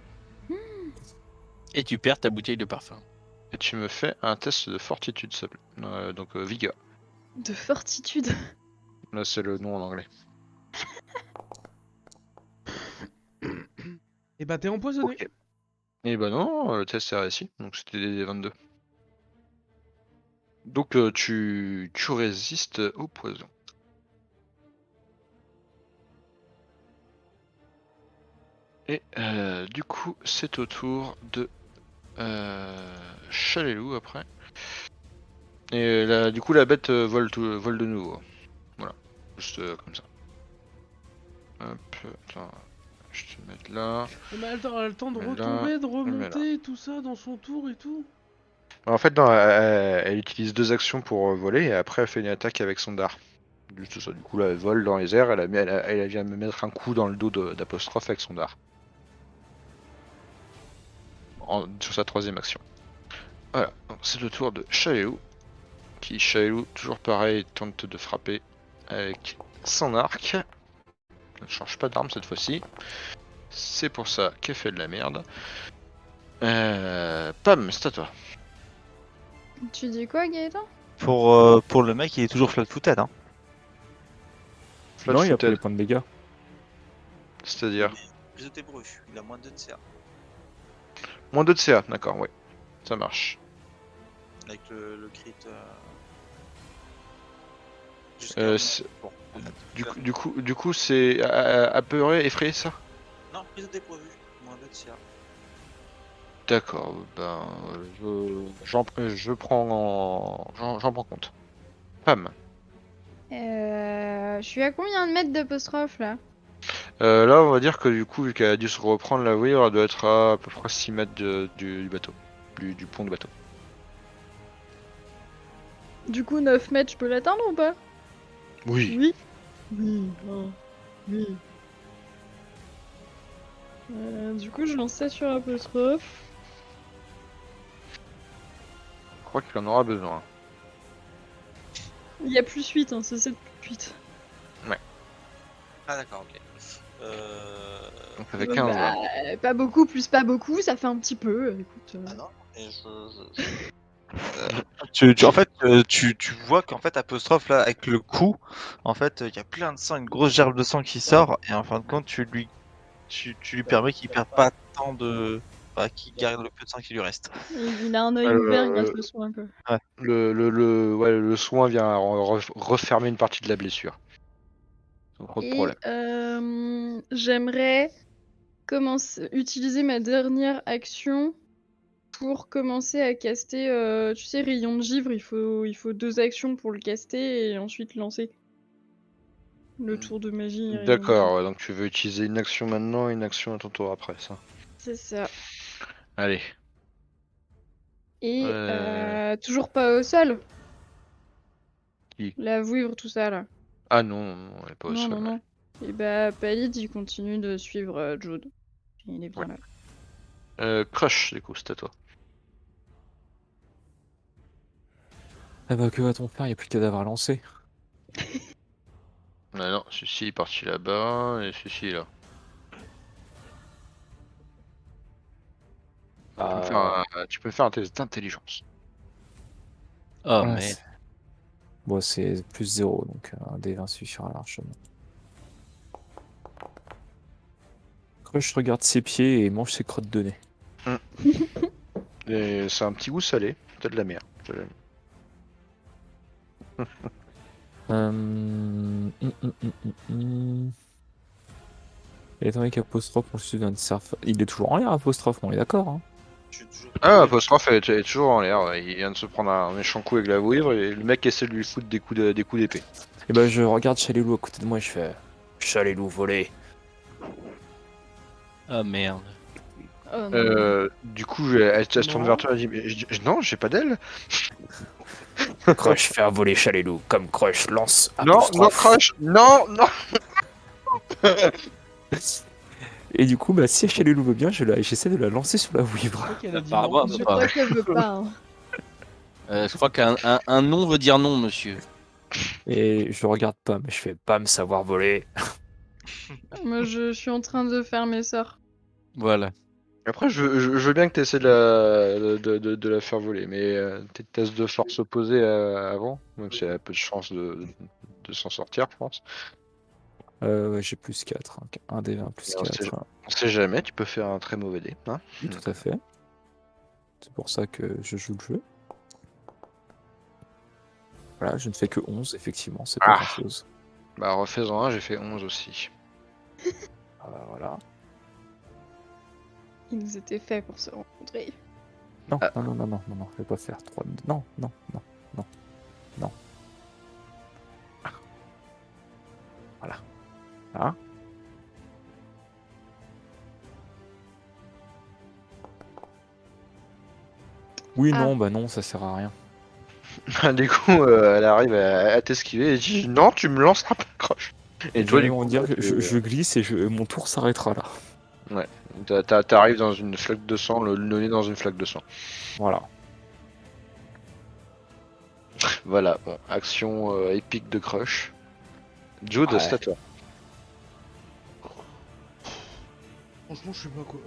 Et tu perds ta bouteille de parfum. Et tu me fais un test de fortitude, s'il te plaît. Donc vigueur. De fortitude. Là, c'est le nom en anglais. Et bah t'es empoisonné. Ok. Et bah non, le test est réussi. Donc c'était des 22. Donc tu résistes au poison. Et du coup, c'est au tour de Chalelou après. Et là, du coup, la bête vole de nouveau. Voilà, juste comme ça. Hop, attends, je te mets là. Mais elle a le temps de Mais là, retomber, de mais là. remonter, tout ça dans son tour et tout. En fait, non, elle utilise 2 actions pour voler et après elle fait une attaque avec son dard. Juste ça. Du coup, là, elle vole dans les airs, elle vient me mettre un coup dans le dos d'Apostrophe avec son dard. Sur sa 3ème action. Voilà, donc c'est le tour de Chalelou. Chalelou, toujours pareil, tente de frapper avec son arc. Ne change pas d'arme cette fois-ci. C'est pour ça qu'elle fait de la merde. Pam, c'est à toi. Tu dis quoi, Gaëtan? Pour le mec, il est toujours flat-footed. Hein. Non, il a pris Flat-footed, les points de dégâts. c'est-à-dire Plus de débreu, il a moins de CA. moins 2 de CA, d'accord, ouais. Ça marche. Avec le crit. Bon, Du coup, c'est apeuré, effrayé ça? non, prise de dépourvu, moins 2 de CA. D'accord, ben j'en prends compte. Pam. Je suis à combien de mètres d'apostrophe là? Là, on va dire que du coup, vu qu'elle a dû se reprendre la wire, elle doit être à peu près 6 mètres du bateau. Du pont du bateau. Du coup, 9 mètres, je peux l'atteindre ou pas? Oui. Oui. Oui. Oui. Du coup, je lance ça sur apostrophe. Je crois qu'il en aura besoin. Il y a plus 8, hein, c'est 7 plus 8. Ah, d'accord, ok. Donc ça fait 15 là. Pas beaucoup plus pas beaucoup, ça fait un petit peu. Écoute. Ah non, et En fait, tu vois qu'en fait, Apostrophe, là, avec le coup, en fait, il y a plein de sang, une grosse gerbe de sang qui sort, et en fin de compte, tu lui permets qu'il perde pas tant de. Enfin, qu'il garde le peu de sang qui lui reste. Il a un œil ouvert grâce au soin, quoi. Le soin vient refermer une partie de la blessure. Sans trop de problème. J'aimerais utiliser ma dernière action pour commencer à caster, tu sais, rayon de givre, il faut 2 actions pour le caster et ensuite lancer. Le tour de magie. Rayon de givre. D'accord, ouais, donc tu veux utiliser une action maintenant et une action à ton tour après, ça. C'est ça. Allez. Et toujours pas au sol. Qui? La vouivre, tout ça là. Ah non, elle est pas au sol. Non. Et bah, Palid, il continue de suivre Jude. Il est bien Ouais. là. Crush, du coup, c'est à toi. Ah bah, que va-t-on faire? Il n'y a plus de cadavre à lancer. Ah non, celui-ci est parti là-bas et celui-ci est là. Tu peux faire un test d'intelligence. Oh Ah, mais Bon, c'est plus 0, donc un D20 suffira largement. Crush regarde ses pieds et mange ses crottes de nez. Et c'est un petit goût salé, t'as de la merde. Et étant donné qu'Apostrophe, on suit d'un surf. Il est toujours en l'air, Apostrophe, on est d'accord. Hein. je suis toujours. Ah, Apostrophe est toujours en l'air, ouais. Il vient de se prendre un méchant coup avec la vouivre et le mec essaie de lui foutre des coups d'épée. Et bah, je regarde Chalelou à côté de moi et je fais Chalelou, volé. oh merde. Oh non. Du coup, elle se tourne vers toi et dit mais non, j'ai pas d'aile. Crush, faire voler Chalelou, comme Crush lance Non, Apostrophe. Crush, non. Et du coup, bah, si Chalelou veut bien, j'essaie de la lancer sur la vouivre. C'est vrai qu'elle a dit Apparemment, non. Je crois qu'elle veut pas. Hein. Je crois qu'un non veut dire non, monsieur. Et je regarde Pam, je fais Pam savoir voler. Moi, je suis en train de faire mes sorts. Voilà. Après, je veux bien que tu essaies de la faire voler, mais tes tests de force opposés avant, donc c'est un peu de chance de s'en sortir, je pense. Ouais, j'ai plus 4, un D20 plus On 4. on sait jamais, tu peux faire un très mauvais dé. Hein, Oui, tout à fait. C'est pour ça que je joue le jeu. Voilà, je ne fais que 11, effectivement, c'est pas Ah. grand-chose. Bah refais-en un, j'ai fait 11 aussi. Voilà. Ils étaient faits pour se rencontrer. Non, Ah. non, je vais pas faire 3. Non. Voilà. Hein? Oui, Ah. non, bah non, ça sert à rien. Du coup, elle arrive à t'esquiver et dit non, tu me lanceras pas croche. Et toi, du on coup, dire bah, que je glisse et mon tour s'arrêtera là. t'arrives dans une flaque de sang, le nez dans une flaque de sang. Voilà. Voilà, bon, action épique de crush. Jude, Ouais. c'est à toi. Franchement, je sais pas quoi.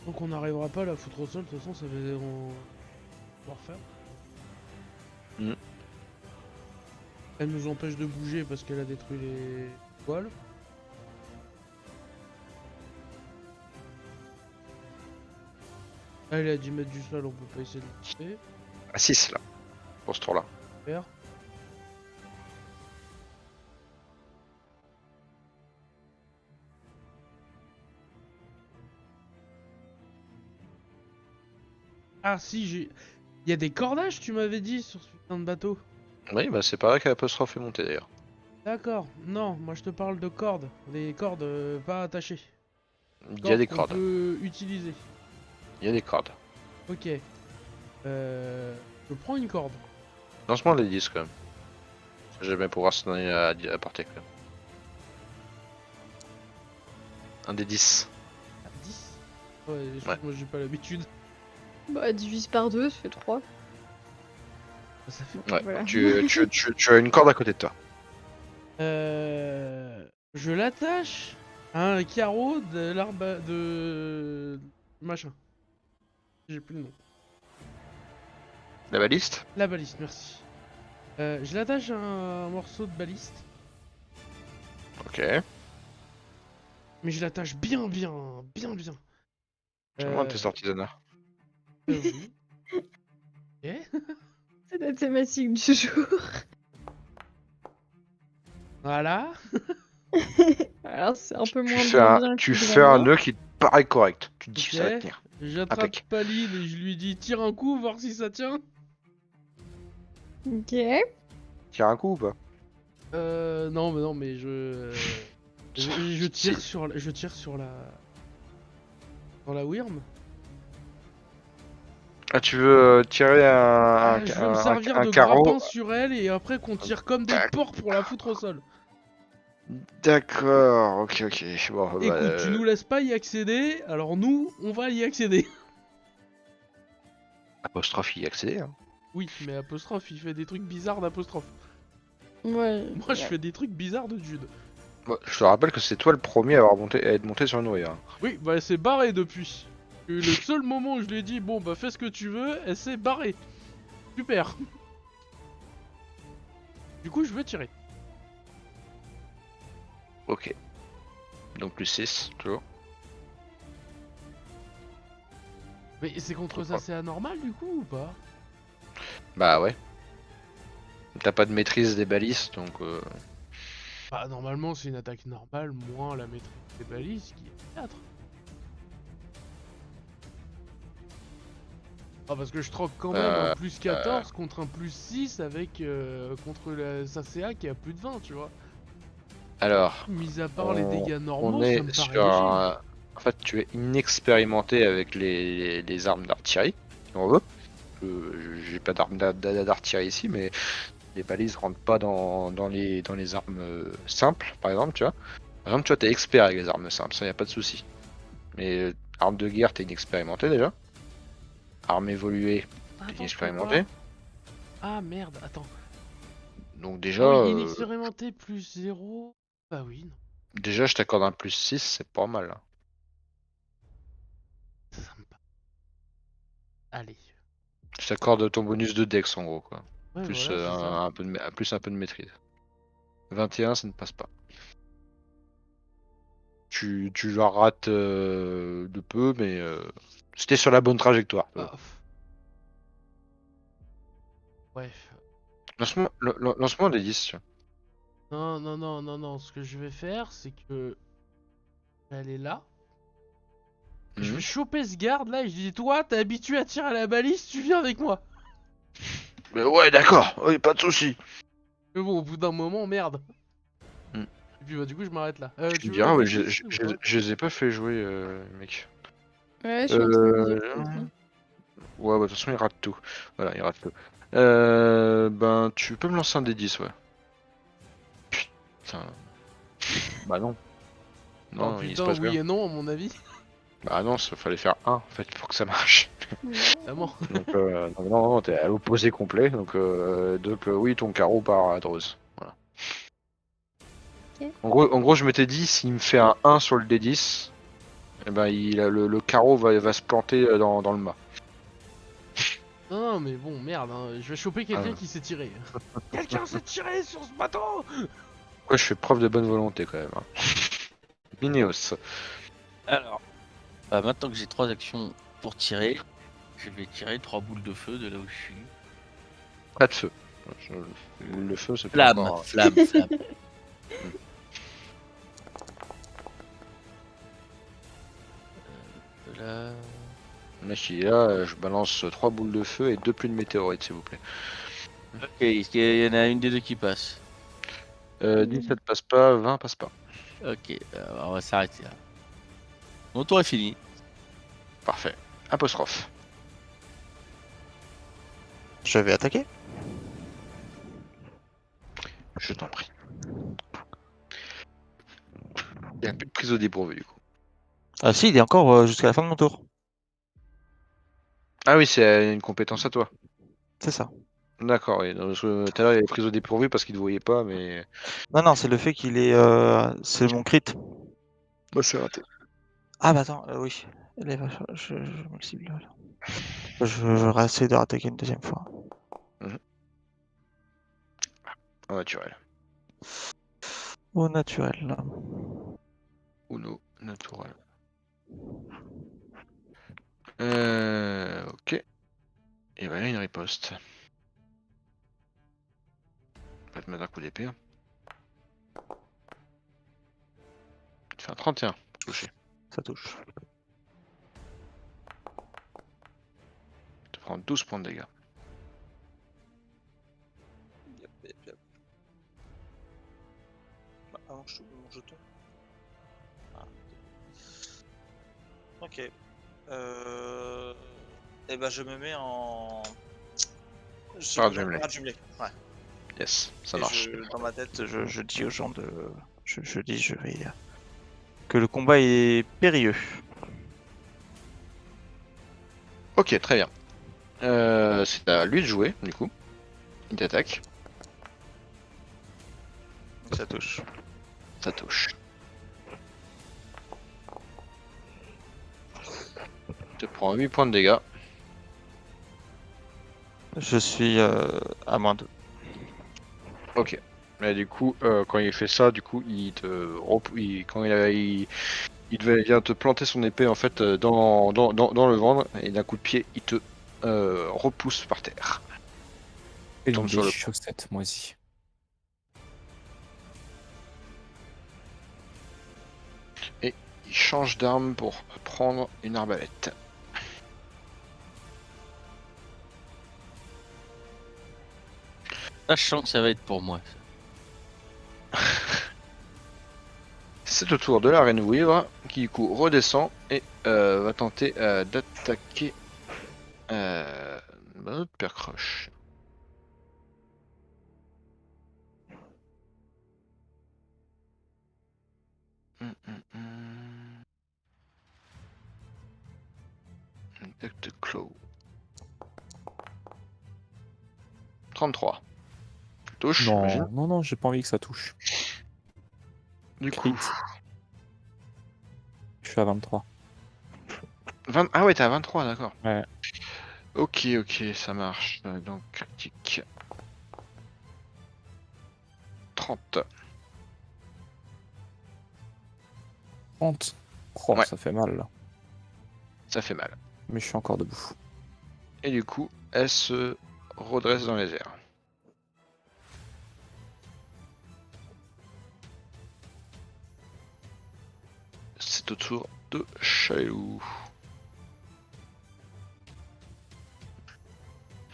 Donc on n'arrivera pas à la foutre au sol, de toute façon, ça va. On va refaire. Mm. Elle nous empêche de bouger parce qu'elle a détruit les poils. Elle est à 10 mètres du sol, on peut pas essayer de la toucher. À 6 là, pour ce tour-là. Faire. Ah si, j'ai... Il y a des cordages, tu m'avais dit, sur ce putain de bateau. Oui, bah c'est pareil qu'Apostrophe est monté d'ailleurs. D'accord, non, moi je te parle de cordes. Des cordes pas attachées. Il y a des qu'on cordes. peut utiliser. Il y a des cordes. Ok. Je prends une corde. Lancement les 10 quand même. Je vais jamais pouvoir se donner à porter quand même. Un des 10. 10. Ouais, Ouais. moi j'ai pas l'habitude. Bah, divise par 2, ça fait 3. Ça fait... Ouais, Voilà. tu as une corde à côté de toi. Je l'attache à un carreau de l'arbre de... machin. J'ai plus le nom. La baliste. La baliste, merci. Je l'attache à un morceau de baliste. Ok. Mais je l'attache bien. Comment tes artisanat. Oui. Ok. C'est la thématique du jour. Voilà. Alors, c'est un peu Tu moins fais bien un, bien que tu le fais grand un mort. nœud qui te paraît correct. Tu te dis Ok. ça va tenir. J'attrape Impec. Paline et je lui dis tire un coup, voir si ça tient. Ok. Tire un coup ou pas? Non, mais je tire sur la... sur la Wyrm. Ah, tu veux tirer Je veux me servir un de carreau. grappin sur elle et après qu'on tire comme des porcs pour la foutre au sol. D'accord, ok. Bon, bah, Écoute, tu nous laisses pas y accéder, alors nous, on va y accéder. Apostrophe y accéder. Hein. Oui, mais apostrophe, il fait des trucs bizarres d'apostrophe. Ouais. Moi, je fais des trucs bizarres de Jude. Bon, je te rappelle que c'est toi le premier à être monté sur une Wii. Hein. Oui, bah elle s'est barrée depuis. Et le seul moment où je lui ai dit, bon bah fais ce que tu veux, elle s'est barrée. Super. Du coup, je veux tirer. Ok. Donc plus 6, toujours. Mais c'est contre ça, c'est anormal du coup ou pas? Bah ouais. T'as pas de maîtrise des balises, donc... Bah normalement c'est une attaque normale, moins la maîtrise des balises qui est 4. Ah parce que je troque quand même un plus 14 contre un plus 6 avec contre sa CA qui a plus de 20, tu vois. Alors... Mis à part les dégâts normaux, on ça est me paraît sur léger. En fait, tu es inexpérimenté avec les armes d'artillerie, si on veut. J'ai pas d'armes d'artillerie ici, mais les balises rentrent pas dans les armes simples, par exemple, tu vois. Par exemple, tu vois, t'es expert avec les armes simples, ça y a pas de souci. Mais armes de guerre, t'es inexpérimenté déjà. Armes évoluées, t'es Attends, je peux inexpérimenté. pas. Ah merde, attends. Donc déjà, Ah oui, inexpérimenté plus 0. Bah oui, non. déjà je t'accorde un plus 6, c'est pas mal. Hein. Ça me paraît. Allez. Je t'accorde ton bonus de dex en gros, quoi. Ouais, Plus, voilà, c'est ça. plus un peu de maîtrise. 21, ça ne passe pas. Tu la rates de peu, mais c'était sur la bonne trajectoire. Ah, Ouais. Lance-moi des 10. Tu vois. Non. Ce que je vais faire, c'est que. Je vais aller là. Je vais Mhm. choper ce garde là et je dis toi, t'es habitué à tirer à la balise, tu viens avec moi. Mais ouais, d'accord, oui, pas de soucis. Mais bon, au bout d'un moment, merde. Hmm. Et puis bah du coup, je m'arrête là. Tu Tu me veux diras, des ouais, 10 ou pas? je les ai pas fait jouer, mec. Ouais, je suis en train de dire Euh... aussi. Ouais, bah, de toute façon, il rate tout. Voilà, il rate tout. Ben, tu peux me lancer un des 10, ouais. Putain. Bah non. Oh Non, il se putain, passe oui rien. et non, à mon avis. Bah non, il fallait faire un, en fait, pour que ça marche. Évidemment. Donc non, t'es à l'opposé complet. Donc oui, ton carreau part à Drose. Voilà. Ok. En gros, je m'étais dit, s'il me fait un 1 sur le D10, eh ben, le carreau va se planter dans le mât. Non, mais bon, merde, hein. Je vais choper quelqu'un Ah. qui s'est tiré. Quelqu'un s'est tiré sur ce bateau. Quoi, je fais preuve de bonne volonté quand même. Hein. Minéos. Alors, bah, maintenant que j'ai 3 actions pour tirer, je vais tirer 3 boules de feu de là où je suis. Pas de feu. Le feu, c'est pas Flamme, encore. flamme. Là. Le mec, il est là, je balance 3 boules de feu et 2 pluies de météorites, s'il vous plaît. Ok, il y en a une des deux qui passe. 17 passe pas, 20 passe pas. Ok, on va s'arrêter là. Mon tour est fini. Parfait. Apostrophe. Je vais attaquer. Je t'en prie. Il n'y a plus de prise au dépourvu du coup. Ah si, il est encore jusqu'à la fin de mon tour. Ah oui, c'est une compétence à toi. C'est ça. D'accord, oui. Parce que tout à l'heure il avait prise au dépourvu parce qu'il ne voyait pas, mais. Non, c'est le fait qu'il est... c'est mon crit. Moi c'est raté. Ah bah attends, oui. Je me le cible. Là. Je vais essayer de rattaquer une deuxième fois. En naturel. Au naturel. Là. Uno, naturel. Ok. Et voilà une riposte. On va te mettre un coup d'épée. Hein. Tu fais un 31 pour toucher. Ça touche. Tu prends 12 points de dégâts. Yep. Bah, avant que je trouve mon jeton. Ah, ok. Et ben je me mets en. Je me Parade mets en jumelée. parade jumelée. Ouais. Yes, ça Et marche. dans ma tête, Je dis aux gens de... Je dis, je vais... Que le combat est périlleux. Ok, très bien. C'est à lui de jouer, du coup. Il t'attaque. Ça touche. Ça touche. Tu te prends 8 points de dégâts. Je suis à moins 2. Ok. Mais du coup, quand il fait ça, du coup, quand il vient te planter son épée en fait dans le ventre et d'un coup de pied, il te repousse par terre. Et Tombe des sur le chaussettes moisies. Il change d'arme pour prendre une arbalète. Sachant que ça va être pour moi. C'est au tour de la reine Wivre qui du coup redescend et va tenter d'attaquer notre père Crush. Attaque de Claw. 33. Touche, j'imagine. Non, j'ai pas envie que ça touche. Du Crit. coup. Je suis à 23. Ah ouais, t'es à 23, d'accord. Ouais. Ok, ça marche. Donc, critique. 30. 30. Oh, Ouais. ça fait mal là. Ça fait mal. Mais je suis encore debout. Et du coup, elle se redresse dans les airs. C'est au tour de Chalou.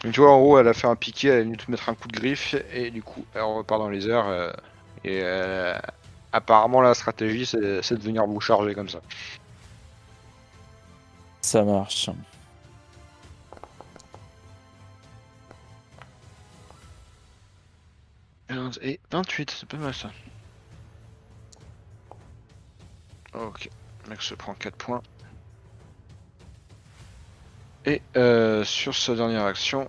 Donc tu vois, en gros, elle a fait un piqué, elle est venue te mettre un coup de griffe, et du coup, elle repart dans les airs. Et apparemment, la stratégie, c'est de venir vous charger comme ça. Ça marche. Et 28, c'est pas mal ça. Ok, Max se prend 4 points. Et sur sa dernière action,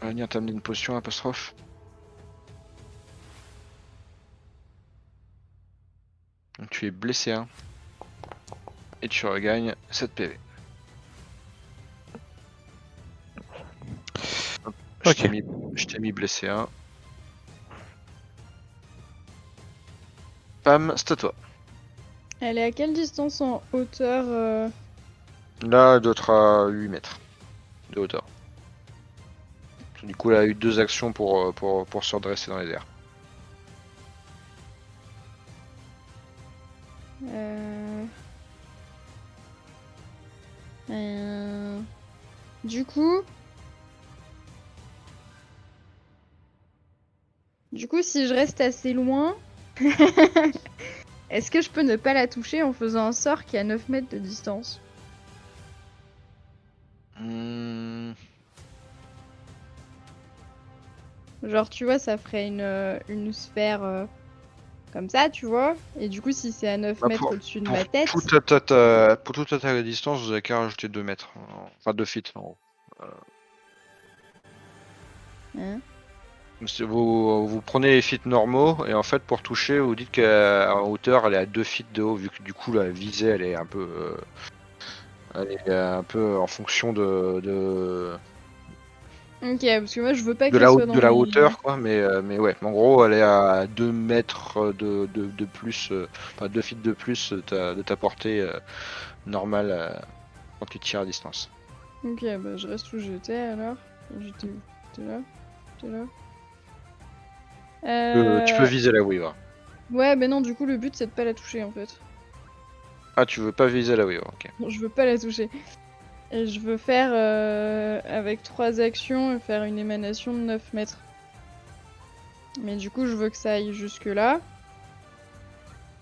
on va venir t'amener une potion apostrophe. Donc tu es blessé 1. Et tu regagnes 7 PV. Hop, Ok. Je t'ai mis blessé 1. Pam, c'est à toi. Elle est à quelle distance en hauteur Là, elle doit être à 8 mètres de hauteur. Du coup, elle a eu 2 actions pour se redresser dans les airs. Du coup... si je reste assez loin... Est-ce que je peux ne pas la toucher en faisant un sort qui a 9 mètres de distance? Genre, tu vois, ça ferait une sphère comme ça, tu vois. Et du coup, si c'est à 9 Bah, mètres au-dessus de ma tête... pour toute attaque à distance, vous avez qu'à rajouter 2 mètres. Enfin, 2 feet en gros. Hein. Vous prenez les feet normaux et en fait pour toucher vous dites qu'en hauteur elle est à 2 feet de haut vu que du coup la visée elle est un peu en fonction Ok, parce que moi, je veux pas de qu'elle soit dans la les- hauteur quoi mais ouais en gros elle est à 2 mètres de plus enfin 2 feet de plus de ta portée normale quand tu tires à distance. Ok, bah je reste où j'étais alors. J'étais là. J'étais là. Tu peux viser la weaver. Ouais, mais non, du coup, le but c'est de pas la toucher en fait. Ah tu veux pas viser la weaver, ok. Non, je veux pas la toucher. Et je veux faire avec 3 actions, faire une émanation de 9 mètres. Mais du coup, je veux que ça aille jusque là.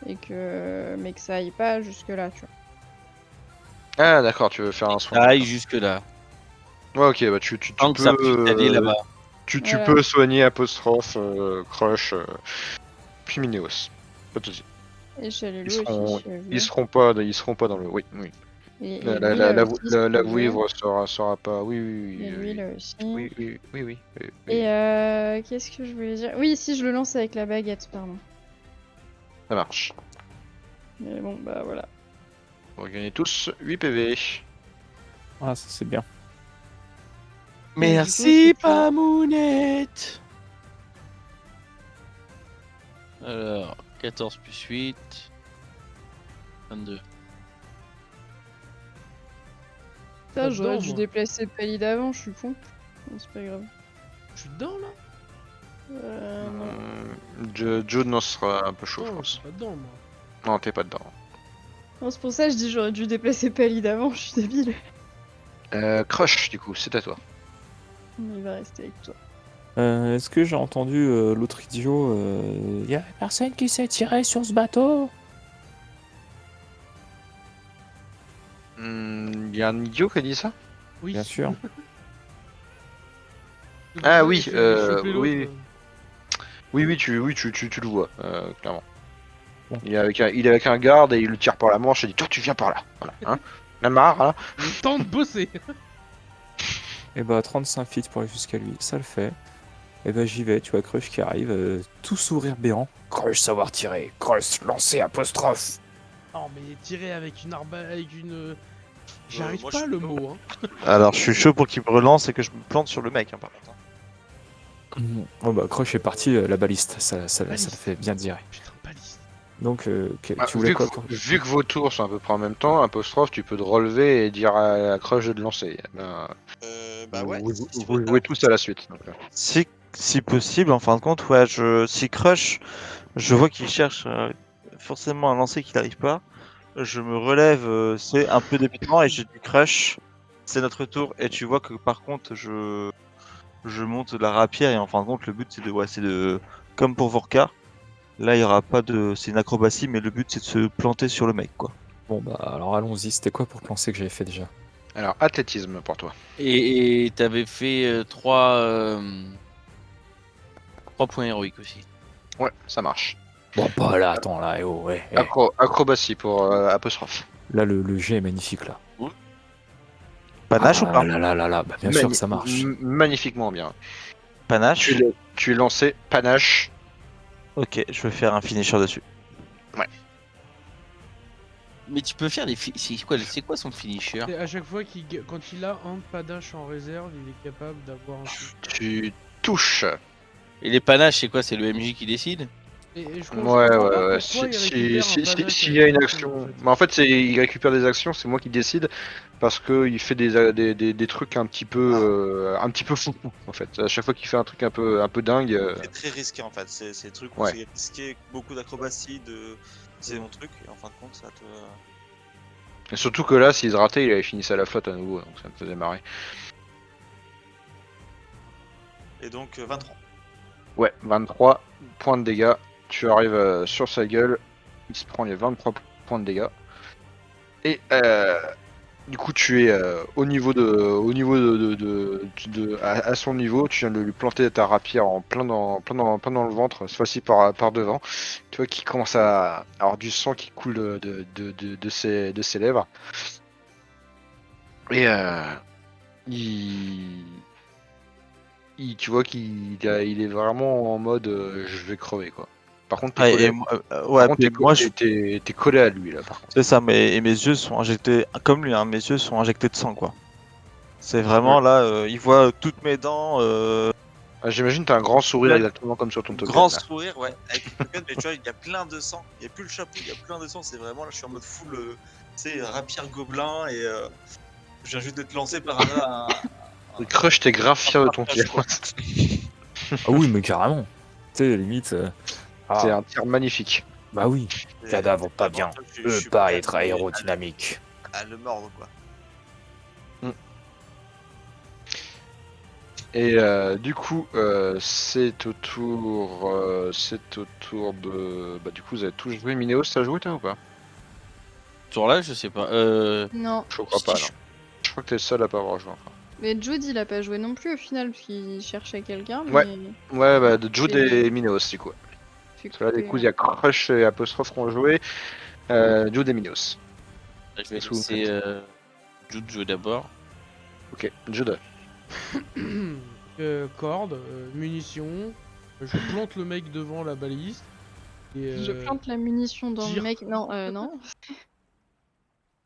Mais que ça aille pas jusque là, tu vois. Ah d'accord, tu veux faire un soin. Ça aille jusque là. Ouais ok, bah tu Tant que ça puisse aller là-bas. Tu Voilà. peux soigner apostrophe, crush, puis Minéos. Pas de soucis. Et Chalelu Ils aussi. ils seront pas dans le. Oui, oui. Et La, lui, la, là la, aussi, la si tu veux. vouivre sera pas. Oui, oui, Et oui. lui, Oui, là aussi. oui, oui, oui, oui, oui. Et qu'est-ce que je voulais dire? Oui, si je le lance avec la baguette, pardon. Ça marche. Mais bon, bah voilà. Vous gagnez tous 8 PV. Ah, ça c'est bien. Merci, c'est tout. Pamounette. Alors, 14 plus 8. 22. Putain, Pas j'aurais dedans, dû moi. déplacer le palier d'avant, je suis con. Non, c'est pas grave. Je suis dedans là? Non. Jude n'en sera un peu chaud, je Non, je pense. suis pas dedans moi. Non, t'es pas dedans. Non, c'est pour ça que je dis j'aurais dû déplacer le palier d'avant, je suis débile. Crush, du coup, c'est à toi. Il va rester avec toi. Est-ce que j'ai entendu l'autre idiot y a personne qui s'est tiré sur ce bateau? Y a un idiot qui a dit ça? Oui. Bien sûr. Ah oui, Je suis allé choper l'autre, oui. Oui, tu le vois, clairement. Bon. Il est avec un garde et il le tire par la manche et dit toi tu viens par là. Voilà, hein. La marre, hein. Le temps de bosser. Et bah 35 feet pour aller jusqu'à lui, ça le fait. Et bah j'y vais, tu vois Crush qui arrive, tout sourire béant. Crush savoir tirer, Crush lancer apostrophe. Non mais tirer avec une avec une... J'arrive moi, pas je suis le chaud. mot, hein. Alors, je suis chaud pour qu'il me relance et que je me plante sur le mec, hein, par contre. Oh bah Crush est parti, la baliste, ça le Baliste. fait bien dire. Putain, baliste. Donc Bah, tu voulais quoi vu que vos tours sont à peu près en même temps, apostrophe, tu peux te relever et dire à Crush de lancer. Ben, Bah ouais. Vous, si tu vous veux- jouez tous à la suite. Donc, Si possible, en fin de compte, ouais, si Crush, je vois qu'il cherche forcément un lancer qu'il n'arrive pas. Je me relève, c'est un peu débutant et je dis Crush, c'est notre tour. Et tu vois que par contre, je monte la rapière et en fin de compte, le but c'est de, comme pour Vorka, là il y aura pas de, c'est une acrobatie, mais le but c'est de se planter sur le mec, quoi. Bon, bah alors allons-y. C'était quoi pour lancer que j'avais fait déjà? alors, athlétisme pour toi. Et t'avais fait 3 points héroïques aussi. Ouais, ça marche. Bon, bah là, attends, là, oh, ouais. Acrobatie pour apostrophe. Là, le jet est magnifique, là. Panache ou Ah pas? là là là là, bah bien sûr que ça marche. Magnifiquement bien. Panache. Tu es lancé panache. Ok, je vais faire un finisher dessus. Mais tu peux faire c'est quoi son finisher? Et à chaque fois quand il a un panache en réserve, il est capable d'avoir un coup. Tu touches. Et les panaches, c'est quoi? C'est le MJ qui décide? Et je Ouais, comprends pas ouais. pourquoi il récupère un panache S'il y a avec une un action. coup, en fait. Mais en fait, il récupère des actions, c'est moi qui décide. Parce qu'il fait des trucs un petit peu fou. En fait, à chaque fois qu'il fait un truc un peu dingue. C'est très risqué en fait. C'est des trucs où Ouais. c'est risqué, beaucoup d'acrobatie, c'est mon truc. Et en fin de compte, ça te. Et surtout que là, s'il se ratait, il avait fini ça à la flotte à nouveau. Donc ça me faisait marrer. Et donc 23. Ouais, 23 points de dégâts. Tu arrives sur sa gueule. Il se prend les 23 points de dégâts. Et du coup, tu es au niveau à son niveau. Tu viens de lui planter ta rapière en plein dans le ventre, cette fois-ci par devant. Tu vois qu'il commence à avoir du sang qui coule de ses lèvres. Et tu vois il est vraiment en mode je vais crever quoi. Par contre, Ah, et ouais, puis moi, t'es collé à lui là. Par contre. c'est ça, et mes yeux sont injectés, comme lui, hein, mes yeux sont injectés de sang, quoi. C'est vraiment là, il voit toutes mes dents, Ah, j'imagine t'as un grand sourire Ouais. exactement comme sur ton token. Grand là. sourire, ouais, avec le token, mais tu vois, il y a plein de sang. Il n'y a plus le chapeau, il y a plein de sang. C'est vraiment là, je suis en mode full, tu sais, rapière gobelin et je viens juste d'être lancé par un Crush, t'es grave fier de ton partage, tir. quoi. Ah oui, mais carrément. Tu sais, limite. C'est un tir magnifique. Bah oui. Et Cadavre pas bien. vraiment, je Peut suis pas prêt être à aérodynamique. le mordre, quoi. Et du coup, c'est au tour de. Bah, du coup, vous avez tous joué. Minéos, t'as joué toi ou pas? Sur là, je sais pas. Non. Je crois pas, non. Je crois que t'es le seul à pas avoir joué encore. Mais Jude, il a pas joué non plus au final, parce qu'il cherchait quelqu'un. Ouais. Mais... Ouais, bah, de Jude Et- et Minéos, du coup. J'ai Parce que là, du coupé, coup, il y a Crush et Apostrophe qui ont joué. Jude et Minéos. Je vais Qu'est-ce que vous laisser Jude jouer d'abord. Ok, Jude. Corde, munitions. Je plante le mec devant la baliste. Et, Je plante la munition dans tire. le mec. Non, non.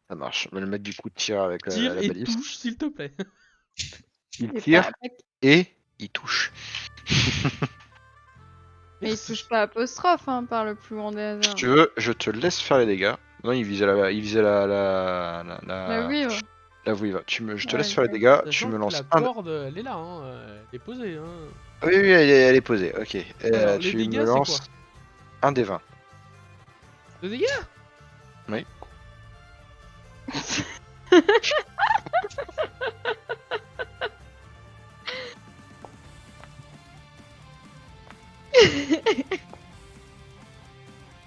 Ça marche. Mais le mec, du coup, tire avec Tire la et balise. touche, s'il te plaît. Il Et tire pas- et il touche. Mais il touche pas apostrophe, hein, par le plus grand des Si hasards. tu veux, je te laisse faire les dégâts. Non, il visait Bah oui, ouais. la vouive. Je te Ouais, laisse faire les ouais. dégâts. Tu Sachant me que lances la un. corde, elle est là, hein. Elle est posée, hein. Oui, oui, elle est posée. Ok. Alors, les Tu dégâts, me c'est lances quoi? un des 20. De dégâts? Oui.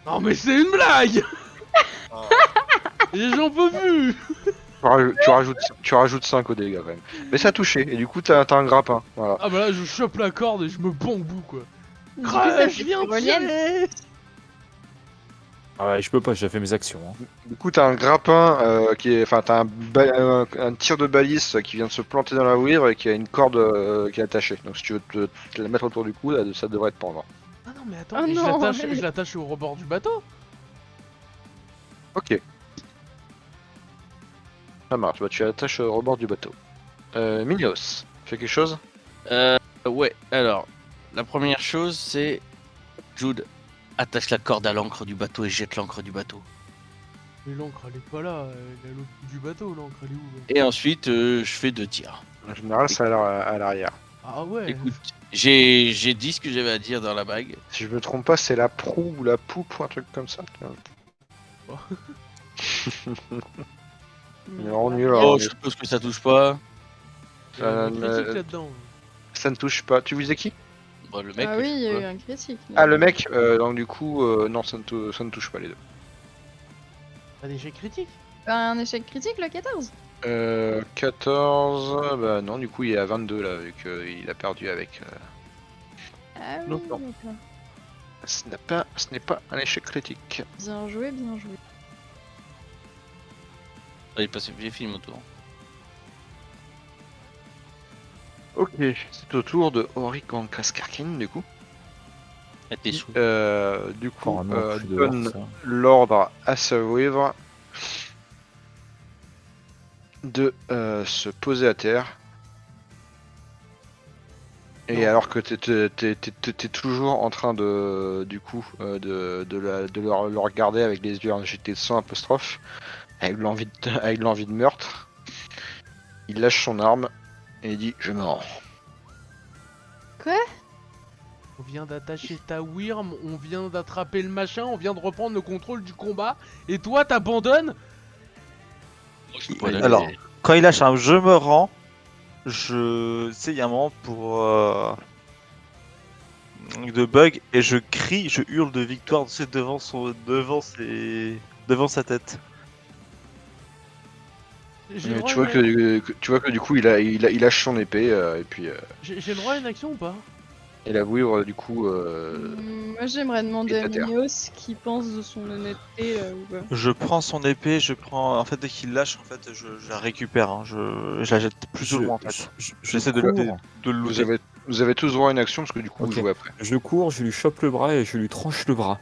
Non mais c'est une blague! Ah. Et j'en peux plus! Tu rajoutes 5 aux dégâts quand même. Mais ça a touché. Et du coup, t'as un grappin. Voilà. Ah bah là, je chope la corde et je me bends au bout, quoi. Du coup, ça Crush, fait viens tyrolienne. tirer! Ah ouais, je peux pas, j'ai fait mes actions. Hein. Du coup, t'as un grappin qui est. Enfin, t'as un tir de balise qui vient de se planter dans la wire et qui a une corde qui est attachée. Donc, si tu veux te la mettre autour du cou, ça devrait te pendre. Ah non mais attends, Oh et non, je l'attache au rebord du bateau? Ok. Ça marche. Bah, tu attaches au rebord du bateau. Minos, fais quelque chose? Ouais, alors, la première chose, c'est Jude, attache la corde à l'ancre du bateau et jette l'ancre du bateau. Mais l'encre elle est pas là, elle est à l'autre bout du bateau, l'encre elle est où là Et ensuite, je fais 2 tirs. En général, ça a l'air à l'arrière. Ah ouais. Écoute, j'ai dit ce que j'avais à dire dans la bague. Si je me trompe pas, c'est la proue ou la poupe ou un truc comme ça. Mais on y va. Oh, je suppose que ça touche pas. Il y a un Ça, critique là-dedans. Ça ne touche pas. Tu visais qui? Bah, le mec, Ah je oui, il y sais a eu pas. un critique. Ah, le mec, donc du coup, non, ça ne touche pas les deux. Un échec critique. Un échec critique, le 14. 14, bah non, du coup, il est à 22 là, vu qu'il a perdu avec. Ah oui, Non, non. d'accord. Ce n'est pas un échec critique. Bien joué, bien joué. Il passe vieux film autour. Ok, c'est au tour de Auric en Kaskarkin, du coup. Ah, t'es sous. Du coup, Encore un an, je suis dehors, donne ça. l'ordre à sa vouivre de se poser à terre. Et Non. alors que t'es toujours en train de, du coup, de le regarder avec les yeux injectés de sang apostrophe, avec l'envie de meurtre, il lâche son arme et il dit: je me rends. On vient d'attacher ta Wyrm, on vient d'attraper le machin, on vient de reprendre le contrôle du combat, et toi t'abandonnes? Alors, quand il lâche un je me rends, tu sais, il y a un moment pour de bug et je crie, je hurle de victoire, tu sais, devant sa tête. J'ai le Mais droit tu à vois tu vois que du coup il lâche son épée et puis j'ai le droit à une action ou pas? et la vouivre du coup Moi, j'aimerais demander est à à terre. Minos ce qu'il pense de son honnêteté là ou pas. Je prends son épée, en fait, dès qu'il lâche, en fait, je la récupère, hein. Je la jette plus ou moins, en fait. J'essaie de cours, le looter. Vous avez tous droit à une action parce que du coup Ok. vous jouez après. Je cours, je lui chope le bras et je lui tranche le bras.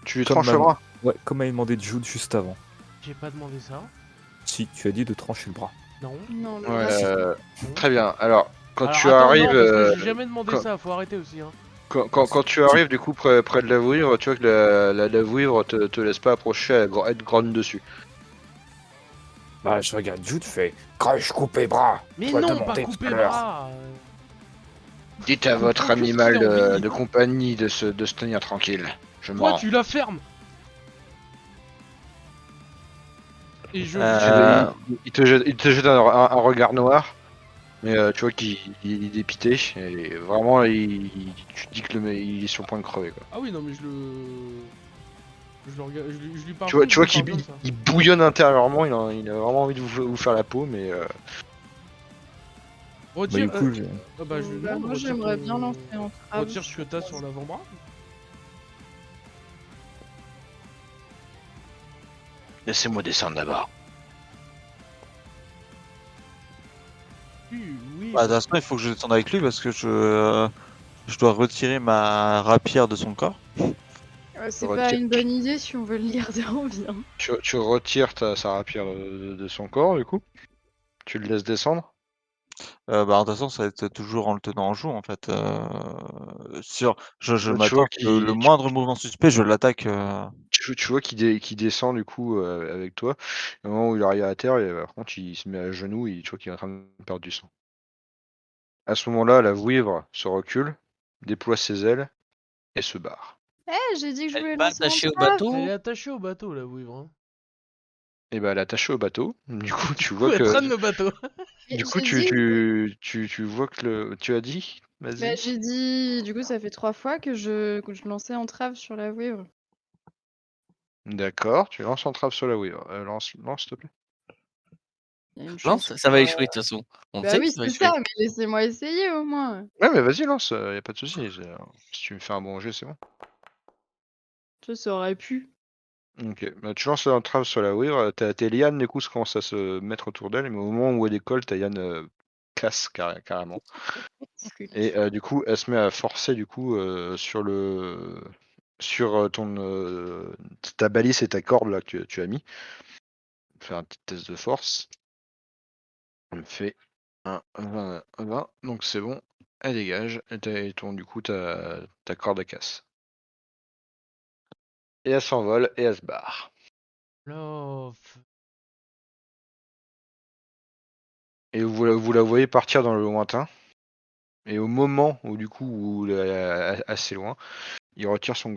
Tu lui Comme tranches le bras. Ouais, comme m'avait demandé de Jude juste avant. J'ai pas demandé ça. Si, tu as dit de trancher le bras. Non. Non, le Ouais, bras, c'est- Non. très bien. Alors quand Alors tu attends, arrives, non, parce que j'ai jamais demandé quand- ça, faut arrêter aussi, hein. quand tu arrives du coup près de la vouivre, tu vois que la vouivre te laisse pas approcher, elle grogne dessus. Bah, je regarde Jude, fait crèche coupé bras. Mais Toi, non, pas demandé couper tout à l'heure. bras. Dites à votre Faut juste qu'il animal ait envie. de compagnie de se tenir tranquille. Je me Toi, rends. tu la fermes. Et je Il te jette un regard noir, mais tu vois qu'il est dépité et vraiment tu te dis que il est sur le point de crever quoi. Ah oui, non, mais je le regarde, je lui parle Tu vois, comme tu je vois lui qu'il parle comme ça. il bouillonne intérieurement, il a vraiment envie de vous faire la peau, mais Bah, Retire. du coup, je... Ah bah, je lui demande. moi, retire j'aimerais ton- bien lancer en trave. Retire ce que t'as sur l'avant-bras. laissez-moi descendre d'abord. Oui, oui. Bah, de toute façon, il faut que je descende avec lui parce que je dois retirer ma rapière de son corps. C'est Retire- pas une bonne idée si on veut le garder en vie. Hein. Tu retires sa rapière de son corps du coup. Tu le laisses descendre. Bah, de toute façon, ça va être toujours en le tenant en joue, en fait. Je Bah, tu vois m'attends que le moindre mouvement suspect, je l'attaque. tu vois qu'il descend du coup avec toi. Au moment où il arrive à terre, par contre il se met à genoux et tu vois qu'il est en train de perdre du sang. À ce moment-là, la vouivre se recule, déploie ses ailes et se barre. J'ai dit que je Elle voulais est pas lancer en attachée au trave. bateau. Elle est attachée au bateau, la vouivre. Hein. Et bah elle est attachée au bateau. Du coup, tu Du coup, vois elle que traîne le bateau. Et du coup j'ai dit- tu vois que tu as dit, Bah, vas-y. j'ai dit, du coup, ça fait 3 fois que je lançais en trave sur la vouivre. D'accord, tu lances en trave sur la vouivre. Lance s'il te plaît. Il y a une Non, chance. ça va échouer de toute façon. On le Bah sait oui, que ça va c'est échouer. ça, mais laissez-moi essayer au moins. Ouais mais vas-y lance, y a pas de souci. Si tu me fais un bon jet, c'est bon. Ça aurait pu. Ok, bah, tu lances un trave sur la vouivre, tes lianes du coup commencent à se mettre autour d'elle, mais au moment où elle décolle, ta liane casse carrément. Et du coup, elle se met à forcer du coup sur ta balise et ta corde là que tu as mis. Faire un petit test de force. Elle me fait un 20, donc c'est bon. Elle dégage et du coup ta corde elle casse. Et elle s'envole et elle se barre. Love. Et vous la voyez partir dans le lointain. Et au moment où du coup, où elle est assez loin, il retire son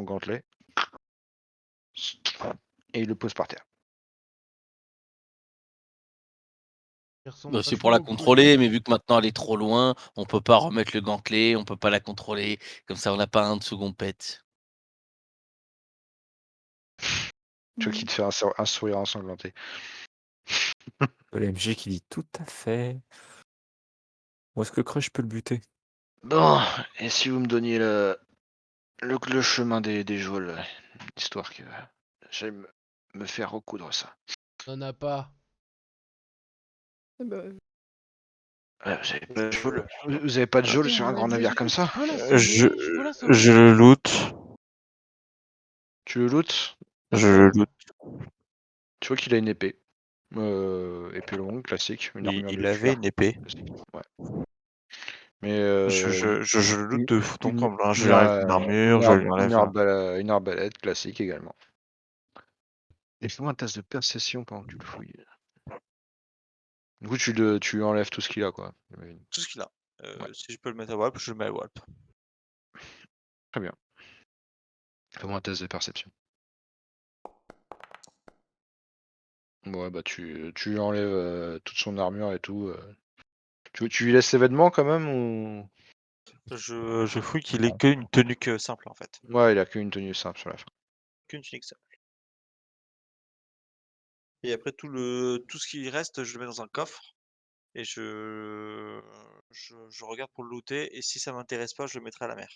gantelet. Et il le pose par terre. Il ressemble C'est pour vachement la au contrôler, mais vu que maintenant elle est trop loin, on peut pas remettre le gantelet, on peut pas la contrôler. Comme ça, on n'a pas un de second pet. Tu vois qu'il te fait un sourire ensanglanté. LMG qui dit tout à fait. Où est-ce que Crush peut le buter? Bon, et si vous me donniez le chemin des geôles, histoire que j'aille me faire recoudre ça. On n'en a pas. Bah, Vous avez pas de geôle Vous avez pas de geôle sur un grand navire comme ça? Je peux Je, l'assommer, je peux l'assommer. je le loot. Tu le lootes? Je le loot. Tu vois qu'il a une épée. Épée longue, classique, une armure de Il avait cuir. une épée. Classique. Ouais. Mais Je le loot de fond en comble. Hein. Je une, lui enlève une armure, je lui enlève. une arbalète classique également. Et fais-moi un test de perception pendant que tu le fouilles. Du coup, tu enlèves tout ce qu'il a, quoi. j'imagine. Tout ce qu'il a. Ouais. Si je peux le mettre à Walp, je le mets à Walp. Très bien. Fais-moi un test de perception. Ouais, bah tu lui enlèves toute son armure et tout. Tu lui laisses ses vêtements quand même ou... Je fouille qu'il ait qu'une tenue simple en fait. Ouais, il a qu'une tenue simple sur la fin. Qu'une tunique simple. Et après tout ce qui reste, je le mets dans un coffre. Et je regarde pour le looter. Et si ça m'intéresse pas, je le mettrai à la mer.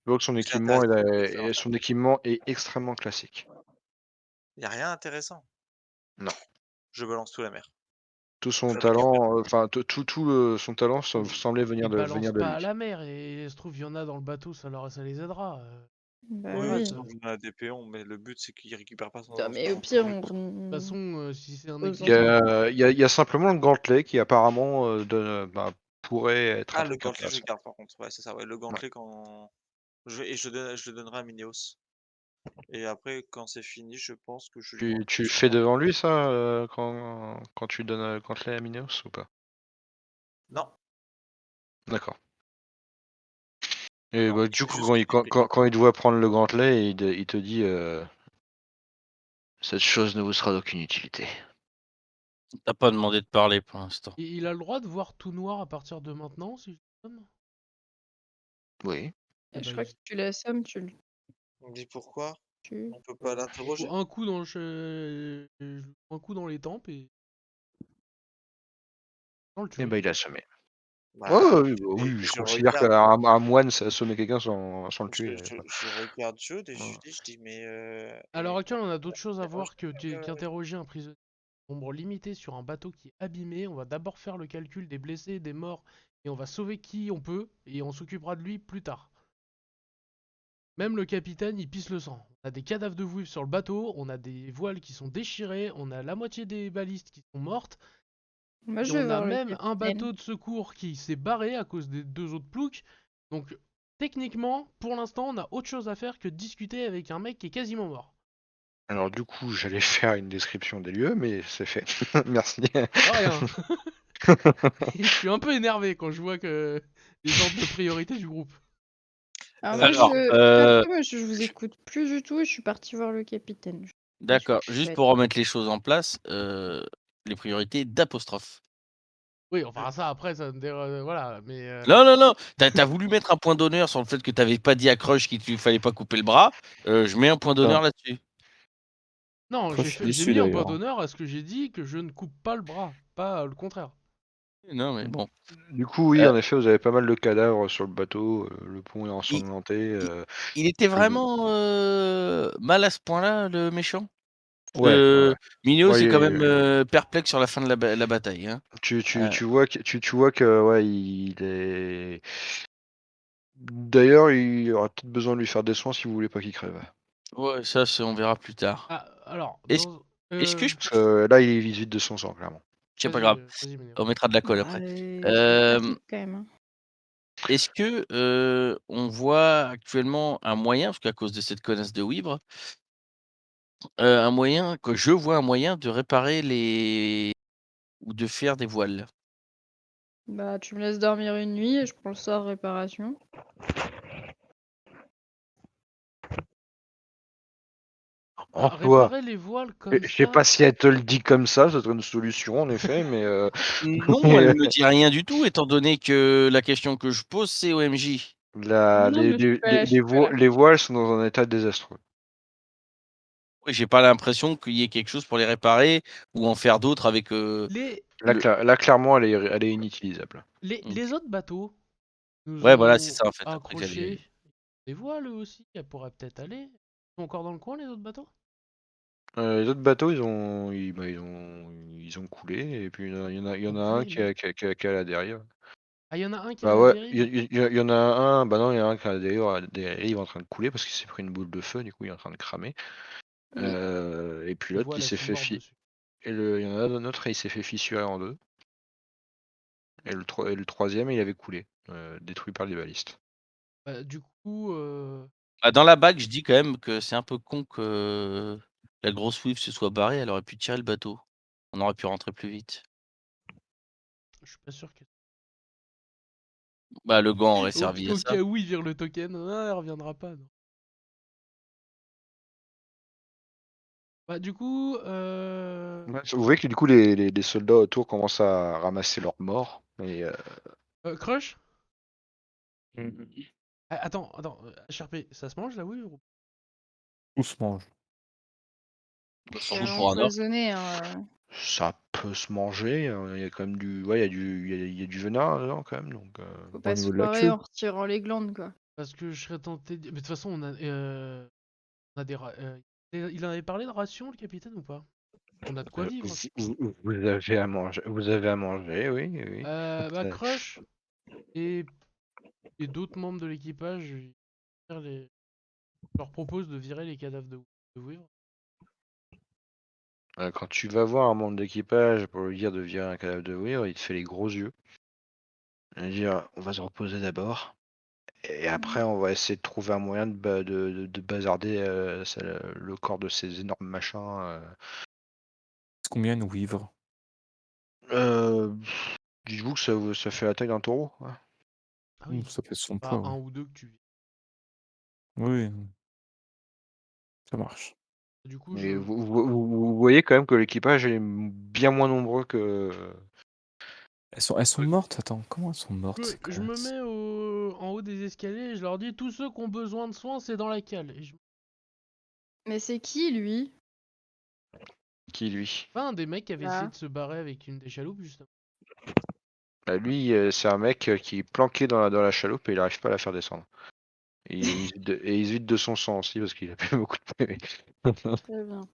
Tu vois que son Ce qui est équipement, intéressant, je le fais en son équipement est extrêmement classique. Il y a rien d'intéressant. Non. Je balance tout à la mer. Tout son Fabrique talent, enfin son talent semblait venir Ils de balancent pas à lui. la mer et se trouve il y en a dans le bateau, ça les aidera. bah Oui, oui. de toute façon, on a des péons, mais le but c'est qu'il récupère pas son Putain, mais au son pire, loot. De toute façon, si c'est un Aux Il y équipement, a, il y a simplement le gantelet qui apparemment pourrait être un Ah, le truc gantelet, je le intéressant. garde par contre. Ouais, c'est ça. Ouais, le gantelet quand. Je le donnerai à Mineos. Et après, quand c'est fini, je pense que je lui demanderai Tu juste fais pour un- devant lui ça quand tu donnes le gantelet à Mineos ou pas? Non, D'accord. Et non, bah, je du fais coup, juste répliquer. quand il te voit prendre le gantelet, il te dit cette chose ne vous sera d'aucune utilité. T'as pas demandé de parler pour l'instant. il a le droit de voir tout noir à partir de maintenant, si je me trompe. Oui. Eh Je ben, crois que tu l'assommes, tu le On me dit pourquoi tues. on peut pas l'interroger. un coup dans un coup dans les tempes et sans le Et tuer. bah il a assommé. Bah, Oui, bah oui, et je je considère regarde, qu'un moine, c'est assommer quelqu'un sans le tuer. je regarde Jude et Voilà. je dis mais À l'heure et actuelle, on a d'autres choses à interroge voir qu'interroger un prisonnier. Nombre limité sur un bateau qui est abîmé. On va d'abord faire le calcul des blessés, des morts, et on va sauver qui on peut, et on s'occupera de lui plus tard. Même le capitaine, il pisse le sang. On a des cadavres de vouivres sur le bateau, on a des voiles qui sont déchirées, on a la moitié des balistes qui sont mortes, Moi, et je vais on a voir le même un capitaine. bateau de secours qui s'est barré à cause des deux autres ploucs. Donc, techniquement, pour l'instant, on a autre chose à faire que de discuter avec un mec qui est quasiment mort. Alors du coup, j'allais faire une description des lieux, mais c'est fait. Merci. De rien. Je suis un peu énervé quand je vois que les ordres de priorité du groupe. Alors, moi, Alors, après, moi, je vous écoute plus du tout et je suis partie voir le capitaine. d'accord. Je Juste vais pour remettre les choses en place, les priorités d'apostrophe. Oui, enfin ça après ça me voilà, mais Non, non, non. T'as voulu mettre un point d'honneur sur le fait que t'avais pas dit à Crush qu'il ne fallait pas couper le bras. Je mets un point d'honneur là-dessus. non, Crush est j'ai déçu, mis un point d'ailleurs. d'honneur à ce que j'ai dit que je ne coupe pas le bras, pas le contraire. Non, mais bon. Du coup, oui, Euh, en effet, vous avez pas mal de cadavres sur le bateau. Le pont est il, ensanglanté. il- il était que vous- vraiment mal à ce point-là, le méchant. Ouais, ouais. Mineo, Ouais, c'est quand même perplexe sur la fin de la bataille. Hein. tu vois que ouais, il est. D'ailleurs, il aura peut-être besoin de lui faire des soins si vous voulez pas qu'il crève. Ouais, ça, on verra plus tard. Ah, alors, Est-ce dans... est-ce que je peux... Parce que là, il vise vite de son sang, clairement. C'est pas grave. vas-y, Ménéo. On mettra de la colle Bah, après. c'est Euh, sympathique quand même. Hein. est-ce que on voit actuellement un moyen, parce qu'à cause de cette connasse de Wivre, un moyen que je vois un moyen de réparer les ou de faire des voiles? Bah, tu me laisses dormir une nuit et je prends le sort réparation. En toi, Réparer les voiles je comme je sais pas ça. si elle te le dit comme ça serait une solution en effet, mais Non, elle me dit rien du tout, étant donné que la question que je pose, c'est OMJ. Non, mais je suis pas là, je suis pas là. les voiles sont dans un état désastreux. Oui, j'ai pas l'impression qu'il y ait quelque chose pour les réparer ou en faire d'autres avec, Les, le Là clairement elle est inutilisable. les OK. autres bateaux nous Ouais, voilà, c'est ont ça, en fait, après que accroché j'allais des voiles eux aussi. Elle pourrait peut-être aller. Ils sont encore dans le coin les autres bateaux? Les autres bateaux ils ont coulé et puis il y en a un Coulé. qui est à la dérive. Ah, il y en a un qui est à Bah la ouais, dérive? il y en a un, bah non, il y en a un qui est à la dérive en train de couler parce qu'il s'est pris une boule de feu, du coup il est en train de cramer. Oui. Et puis Les l'autre voiles il elles s'est sont fait mortes dessus. il y en a un autre il s'est fait fissurer en deux. Et le troisième il avait coulé, détruit par les balistes. Bah, du coup, bah, dans la bague, je dis quand même que c'est un peu con que la grosse Swift se soit barrée, elle aurait pu tirer le bateau. On aurait pu rentrer plus vite. je suis pas sûr que. Bah, le gant aurait Au, servi à au ça. cas où il vire le token, ah, elle reviendra pas. Non. Bah, du coup, Ouais, vous voyez que du coup les soldats autour commencent à ramasser leurs morts et Crush? Mhm. Ah, attends, HRP, ça se mange la Wii ou... Tout se mange. Bah, sans C'est doute pour un orc. empoisonné, hein. ça peut se manger, il y a quand même du ouais, il y a du venin dedans quand même donc Faut Au pas se niveau de la foirer queue. en retirant les glandes, quoi. Parce que je serais tenté de... Mais de toute façon, on a des... il en avait parlé de ration, le capitaine, ou pas? On a de quoi vivre. vous avez à manger, oui, oui, oui. Bah, Crush et d'autres membres de l'équipage, je leur propose de virer les cadavres de Wivre. Quand tu vas voir un membre d'équipage pour lui dire de virer un cadavre de Weir, il te fait les gros yeux. Il va dire on va se reposer d'abord. Et après, on va essayer de trouver un moyen de bazarder le corps de ces énormes machins. C'est combien une Wivre? Dites-vous que ça fait la taille d'un taureau, ouais. Ah oui, Ça fait son pas poids, un ouais. ou deux que tu vis. Oui, ça marche. Du coup, Mais vous voyez quand même que l'équipage est bien moins nombreux que. Elles sont mortes? Attends, comment elles sont mortes ces je me connasses? mets en haut des escaliers et je leur dis tous ceux qui ont besoin de soins, c'est dans la cale. Mais c'est qui, lui? Qui lui? Pas un des mecs qui avait essayé Là. de se barrer avec une des chaloupes, justement. Bah, lui, c'est un mec qui est planqué dans la chaloupe et il arrive pas à la faire descendre. Et il se vide de son sang aussi parce qu'il a plus beaucoup de PV. Très bien.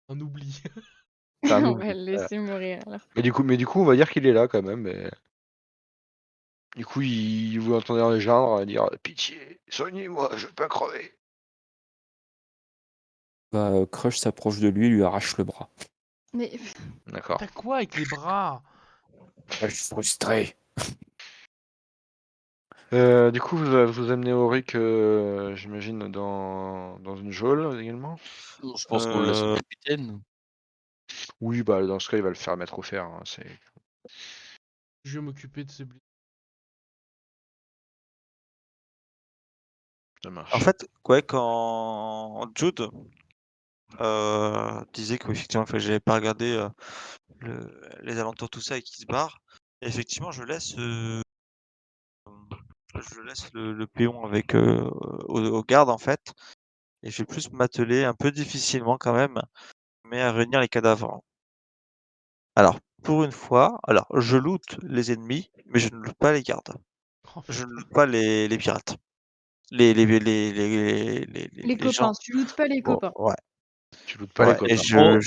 Un oubli. C'est un On va oubli. le laisser mourir, alors. Mais du coup, on va dire qu'il est là quand même. Mais... Du coup, vous entendez un gendre dire pitié, soignez-moi, je veux pas crever. Bah, Crush s'approche de lui et lui arrache le bras. Mais D'accord. T'as quoi avec les bras? Je suis frustré. Du coup, vous amenez Auric, j'imagine, dans une geôle également. Je pense qu'on le laisse au Euh, capitaine. Oui, bah dans ce cas, il va le faire mettre au fer, hein, Je vais m'occuper de ces blessés. ça En marche. fait, ouais, quand Jude disait qu'effectivement, j'avais pas regardé les alentours, tout ça, et qu'il se barre, effectivement, je laisse le péon avec au garde, en fait, et je vais plus m'atteler un peu difficilement quand même, mais à réunir les cadavres. Alors, pour une fois, alors je loot les ennemis, mais je ne loot pas les gardes. Oh Je ne putain. loot pas les pirates. les Les gens. copains, tu lootes pas les Bon, copains. ouais, Tu lootes pas les ouais, et copains.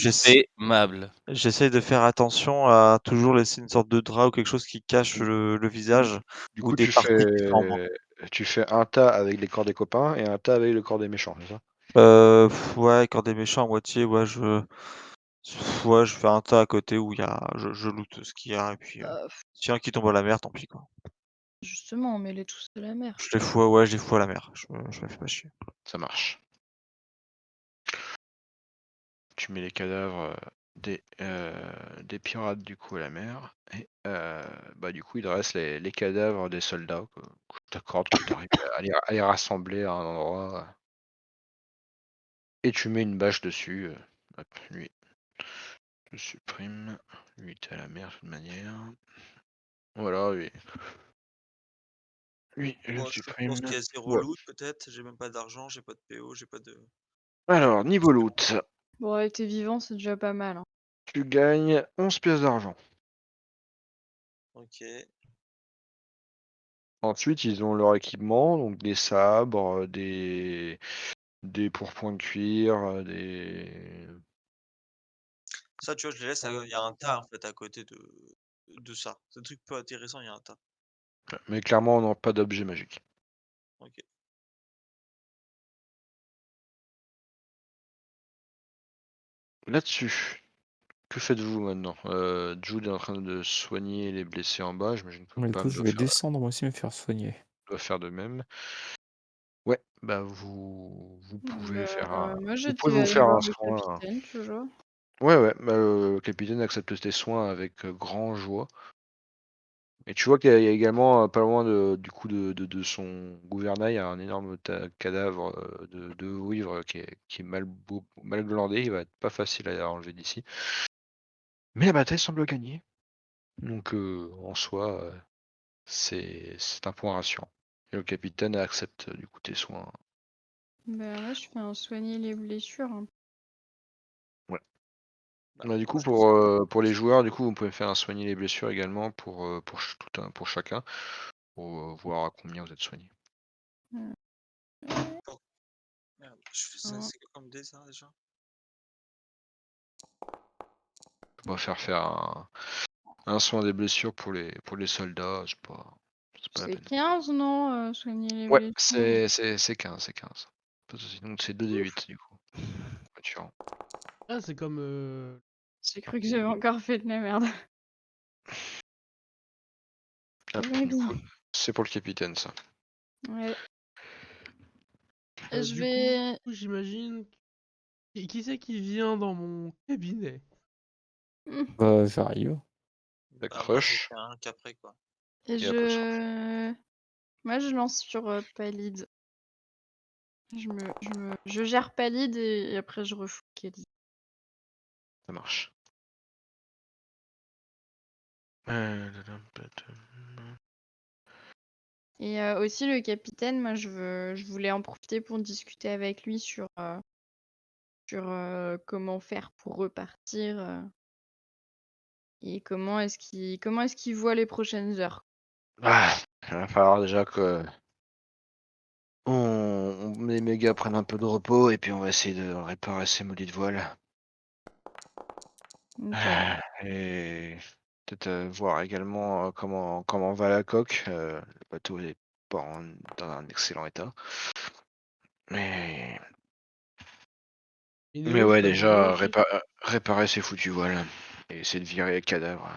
Aimable. j'essaie de faire attention à toujours laisser une sorte de drap ou quelque chose qui cache le Du, visage du ou coup, des parties qui sont en moins. tu fais un tas avec les corps des copains et un tas avec le corps des méchants, c'est ça? Ouais, quand des méchants à moitié, ouais, je fais un tas à côté où il y a, je loot ce qu'il y a, et puis Euh, s'il y en a qui tombe à la mer, tant pis, quoi. Justement, mets-les tous à la mer. Je les fous, ouais, je les fous à la mer. Je me fais pas chier. Ça marche. Tu mets les cadavres des pirates du coup à la mer. Et bah du coup il reste les cadavres des soldats que je t'accorde que tu arrives à les rassembler à un endroit. Et tu mets une bâche dessus. Hop, lui, je supprime. Lui t'es à la mer de toute manière. Voilà, lui je le Moi, je pense supprime. qu'il y a zéro Ouais. loot, peut-être. J'ai même pas d'argent, j'ai pas de PO, j'ai pas de. Alors, niveau loot, Bon, avec tes vivants, c'est déjà pas mal. Hein. tu gagnes 11 pièces d'argent. Ok. Ensuite, ils ont leur équipement, donc des sabres, des pourpoints de cuir, des. Ça, tu vois, je les laisse. Il y a un tas, en fait, à côté de ça. C'est un truc peu intéressant, il y a un tas. Mais clairement, on n'a pas d'objet magique. Ok. Là-dessus, que faites-vous maintenant? Jude est en train de soigner les blessés en bas, j'imagine que Mais du coup, Pam je vais descendre moi aussi me faire soigner. doit faire de même. Ouais, bah vous pouvez faire un. Moi, Vous pouvez j'étais vous allée faire voir un le soin. capitaine, toujours. Ouais, bah, le capitaine accepte tes soins avec grand joie. Et tu vois qu'il y a également, pas loin du coup de son gouvernail, un énorme cadavre de vouivre qui est mal glandé. Il va être pas facile à enlever d'ici. Mais la bataille semble gagnée. Donc en soi, c'est un point rassurant. Et le capitaine accepte du coup tes soins. Bah, moi, je fais un soigner les blessures. Hein. Ouais. Bah, Bah, du moi, coup, je pense. pour les joueurs, du coup, vous pouvez faire un soigner les blessures également pour chacun, pour voir à combien vous êtes soigné. Merde, je fais ça, Hein. c'est quoi comme dé, ça, déjà? On va faire un soin des blessures pour les soldats, c'est pas la C'est peine. 15, non soigner les Ouais, blessures. c'est 15, c'est 15. Pas de souci. Donc c'est 2d8 du coup. Voiture. Ah, c'est comme. J'ai cru que j'avais encore fait de la merde. Hop, Ouais, du coup, c'est pour le capitaine ça. Ouais. Je Du vais. coup, j'imagine. Qui c'est qui vient dans mon cabinet? Bah, j'arrive. La Bah, moi, j'ai crush fait un qu'après, quoi. Et et apostrophe. Moi, je lance sur Pallid. Je gère Pallid et après je refocalise. Ça marche. Et aussi le capitaine, moi je voulais en profiter pour discuter avec lui sur comment faire pour repartir et comment est-ce qu'il voit les prochaines heures. Ah, il va falloir déjà que les mégas prennent un peu de repos et puis on va essayer de réparer ces maudites voiles. Ok. Et peut-être voir également comment va la coque. Le bateau est pas dans un excellent état. Mais, Inéo, je ouais, passe devant, déjà chef. réparer ces foutues voiles et essayer de virer les cadavres.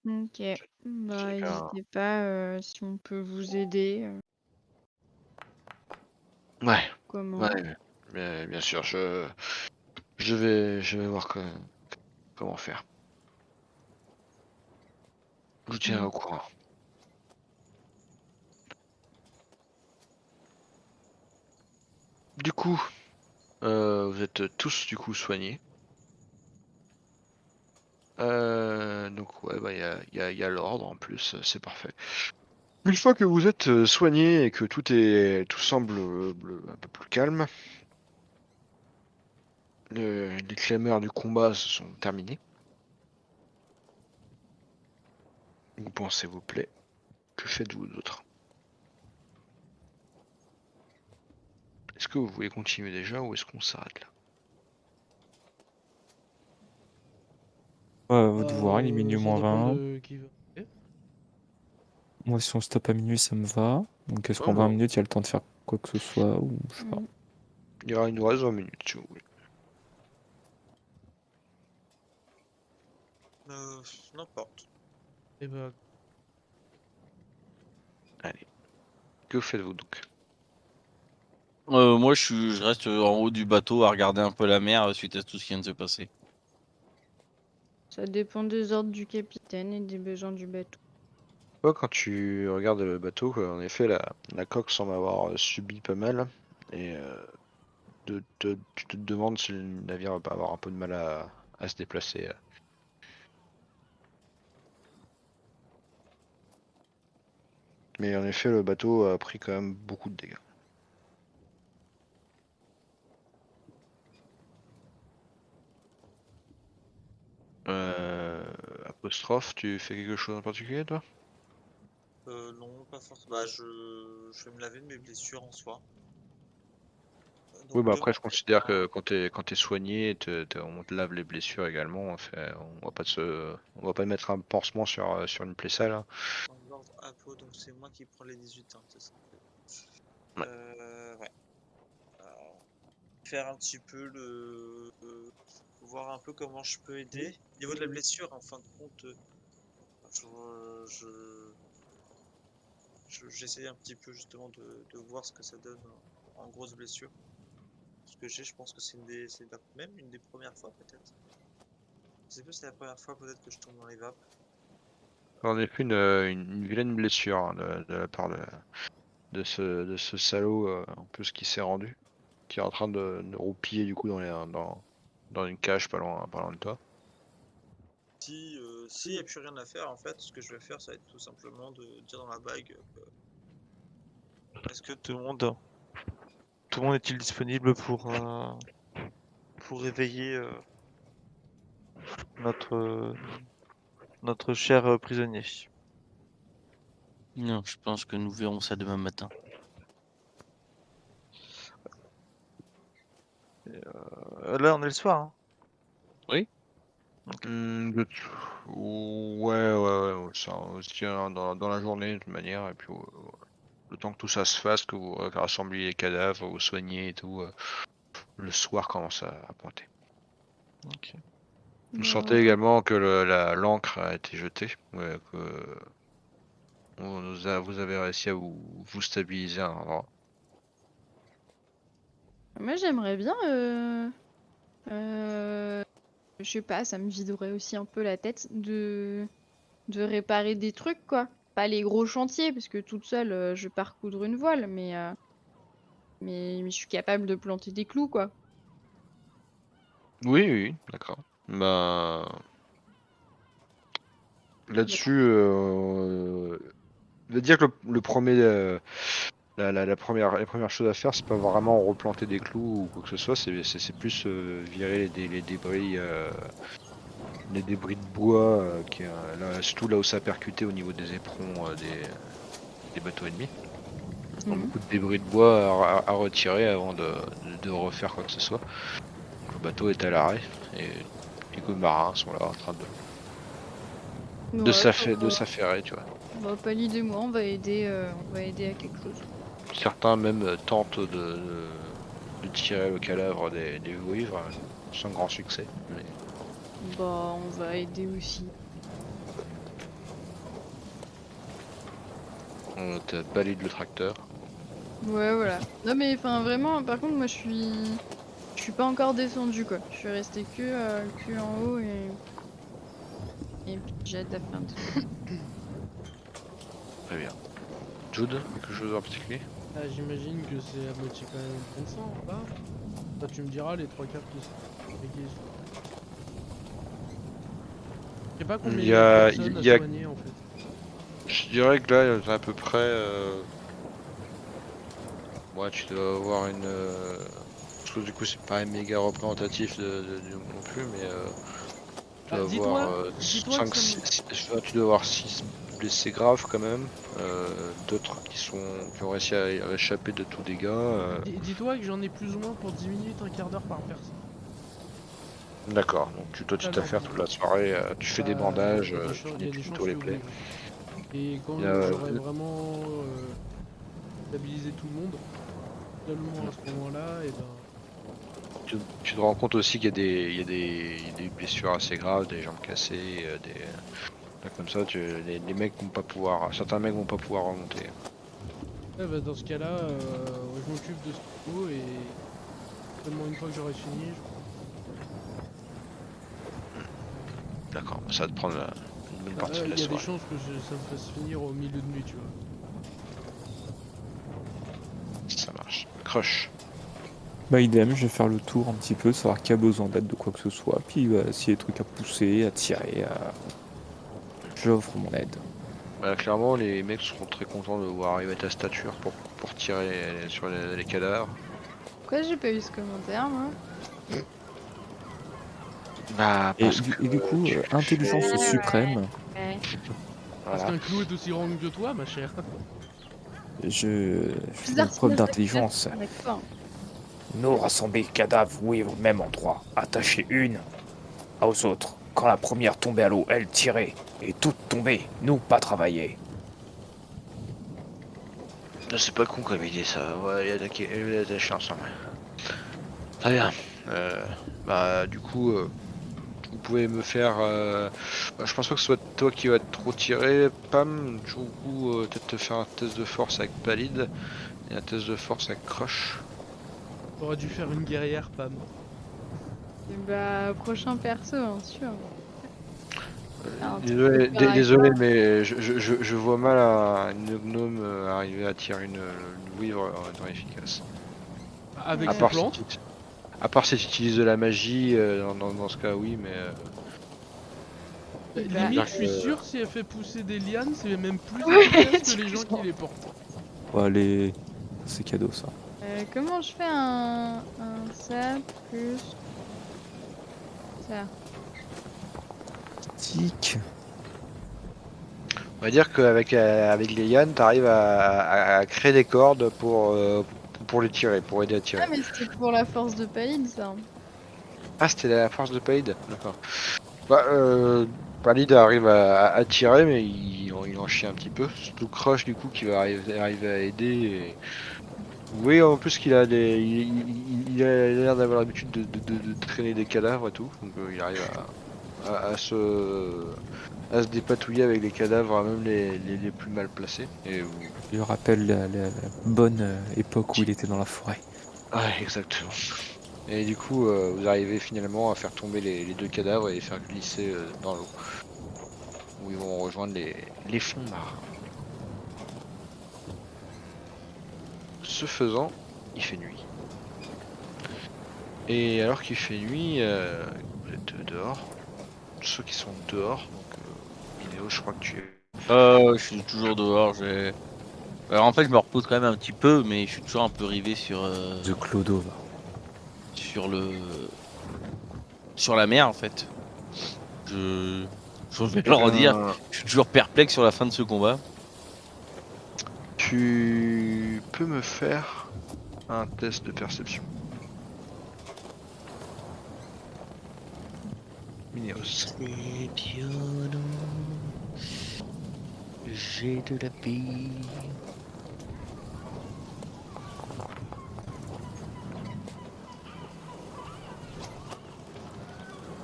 Ok. Bah Chacun. n'hésitez pas si on peut vous aider. Ouais, Comment. ouais, bien sûr, je vais voir comment faire. Je vous tiendrai Mm. au courant. Du coup, vous êtes tous du coup soignés. Donc ouais, bah il y a l'ordre en plus, c'est parfait. Une fois que vous êtes soigné et que tout semble un peu plus calme, les clameurs du combat se sont terminées. Vous pensez vous plaît. Que faites-vous d'autre? Est-ce que vous voulez continuer déjà ou est-ce qu'on s'arrête là? Ouais, à vous de voir, il est minuit Ça moins dépend 20. de qui veut. Ok. Moi, si on stoppe à minuit, ça me va. Donc, est-ce Ouais, qu'en 20 bon, minutes, il y a le temps de faire quoi que ce soit ou je sais pas. Mm. il nous reste 20 minutes si vous voulez. N'importe. Et bah, Allez. Que faites-vous donc? Moi, je reste en haut du bateau à regarder un peu la mer suite à tout ce qui vient de se passer. Ça dépend des ordres du capitaine et des besoins du bateau. Toi, quand tu regardes le bateau, en effet, la coque semble avoir subi pas mal. Et tu te demandes si le navire va pas avoir un peu de mal à se déplacer. Mais en effet, le bateau a pris quand même beaucoup de dégâts. Apostrophe, tu fais quelque chose en particulier, toi? Non, pas forcément. Bah, je vais me laver de mes blessures en soi. Oui, Donc bah après, je demander considère que à... quand t'es soigné, on te lave les blessures également. On va pas mettre un pansement sur une plaie sale, hein. dans l'ordre Apo, donc c'est moi qui prends les 18 ans, c'est ça. Ouais. Ouais. Faire un petit peu voir un peu comment je peux aider. Au niveau de la blessure, en fin de compte, j'essaie un petit peu justement de voir ce que ça donne en grosse blessure. Ce que j'ai, je pense que même une des premières fois peut-être. Je sais pas si c'est la première fois peut-être que je tombe dans les vapes. En effet, une vilaine blessure, hein, de la part de ce salaud, un peu ce qui s'est rendu, qui est en train de roupiller du coup dans une cage pas loin de toi. S'il n'y a plus rien à faire, en fait, ce que je vais faire, ça va être tout simplement de dire dans la bague est-ce que tout le monde est-il disponible pour réveiller notre, notre cher prisonnier? Non, je pense que nous verrons ça demain matin. Là, on est le soir. Hein. Oui. Ouais, ça on se tient dans la journée de toute manière, et puis le temps que tout ça se fasse, que vous rassembliez les cadavres, vous soignez et tout, le soir commence à pointer. Ok. Vous Bah, sentez également que l'ancre a été jetée, ouais, que vous avez réussi à vous stabiliser à un endroit. moi j'aimerais bien, je sais pas, ça me viderait aussi un peu la tête de réparer des trucs quoi. Pas les gros chantiers, parce que toute seule, je vais pas recoudre une voile, mais je suis capable de planter des clous quoi. Oui, d'accord. Bah, là-dessus, je veux dire que le premier, les premières choses à faire, c'est pas vraiment replanter des clous ou quoi que ce soit, c'est plus virer les débris de bois, surtout là où ça a percuté au niveau des éperons des bateaux ennemis. Donc, Mhm. beaucoup de débris de bois à retirer avant de refaire quoi que ce soit. Donc, le bateau est à l'arrêt et les marins sont là en train Ouais, de s'affairer, tu vois. bah, pas l'idée moi, on va aider à quelque chose. Certains même tentent de tirer le cadavre des vouivres sans grand succès. Mais Bah, on va aider aussi. on te balide le tracteur. Ouais, voilà. Non mais enfin vraiment, par contre moi je suis pas encore descendue quoi. Je suis restée que en haut et puis j'ai hâte d'apprendre un truc. Très bien. Jude, quelque chose en particulier? Ah, j'imagine que c'est à moitié quand même plein de sang là. Toi, tu me diras les trois quarts qui sont. Je sais pas combien il y a de personnes à soigner en fait. Je dirais que là, il y a à peu près. Ouais, tu dois avoir une. Parce que du coup, c'est pas méga représentatif non plus, mais tu Bah, dois avoir dis-toi que 5, ça me. 6, tu dois avoir 6 blessés graves quand même. D'autres qui ont réussi à échapper de tout dégâts. Mmh. Dis-toi que j'en ai plus ou moins pour 10 minutes, un quart d'heure par personne. D'accord, donc toi tu Ça leur t'affaires dit. toute la soirée, tu fais des Bah, bandages, il y a tu y a des nettoies chances tous les que plaies. oui. Et quand Il y a- j'aurai vraiment stabilisé tout le monde, seulement à ce moment-là, et ben. tu te rends compte aussi qu'il y a il y a des blessures assez graves, des jambes cassées, là, comme ça, les mecs vont pas pouvoir, certains mecs vont pas pouvoir remonter. Ouais, bah, dans ce cas-là, je m'occupe de ce qu'il faut et seulement une fois que j'aurai fini, D'accord, ça va te prendre une bonne partie de il la y a des soirée. chances que ça me fasse finir au milieu de nuit, tu vois. Ça marche. Crush. Bah idem, je vais faire le tour un petit peu, savoir qui a besoin d'aide de quoi que ce soit, puis s'il y a des trucs à pousser, à tirer, j'offre mon aide. Bah, clairement, les mecs seront très contents de voir arriver à ta stature pour tirer sur les cadavres. Pourquoi j'ai pas eu ce commentaire, moi? Bah, Et parce du, que et du coup, tu intelligence fais... suprême, Ouais. Parce Voilà. qu'un clou est aussi rang que toi, ma chère. je fais Plus une preuve d'artillerie d'intelligence. d'accord. Nous rassembler cadavres, oui, au même endroit, attacher une aux autres. Quand la première tombait à l'eau, elle tirait. Et toutes tombées, nous pas travailler. C'est pas con comme idée ça. On va aller attaquer, les attacher ensemble. Très bien. Bah, du coup, vous pouvez me faire. Bah, je pense pas que ce soit toi qui va trop tirer, Pam. Du coup, peut-être te faire un test de force avec Palide et un test de force avec Crush. T'aurais dû faire une guerrière, Pam. Et bah, prochain perso, hein, sûr. Un truc Désolé, de corps à désolé, corps. mais je vois mal une gnome arriver à tirer une vouivre en étant efficace. Avec À ses Ouais. part si plantes. tu, à part si tu utilises de la magie, dans ce cas, oui, mais Et bah, Limite, c'est-à-dire je suis que sûr, si elle fait pousser des lianes, c'est même plus Ouais, efficace que les gens qui typiquement. les portent. Ouais, allez, c'est cadeau ça. Comment je fais un ça plus ça? Tic. on va dire qu'avec avec les Yann, t'arrives à créer des cordes pour les tirer, pour aider à Ah, tirer. mais c'était pour la force de Palid, ça. Ah, c'était la force de Paid? D'accord. Bah, Palid arrive à tirer, mais il en chie un petit peu. Surtout Crush, du coup, qui va arriver à aider. Oui, en plus qu'il a il a l'air d'avoir l'habitude de traîner des cadavres et tout. Donc il arrive à se dépatouiller avec les cadavres, même les plus mal placés. Et vous... Il rappelle la bonne époque où il était dans la forêt. Ouais, exactement. Et du coup, vous arrivez finalement à faire tomber les deux cadavres et les faire glisser dans l'eau, où ils vont rejoindre les fonds marins. Ce faisant, il fait nuit. Et alors qu'il fait nuit, vous êtes dehors. Ceux qui sont dehors, donc Minéo, je crois que tu es. Je suis toujours dehors. Alors, en fait, je me repose quand même un petit peu, mais je suis toujours un peu rivé The Clodova. sur sur la mer en fait. Je vais leur dire, je suis toujours perplexe sur la fin de ce combat. Tu peux me faire un test de perception. Minéos. C'est violent. J'ai de la vie.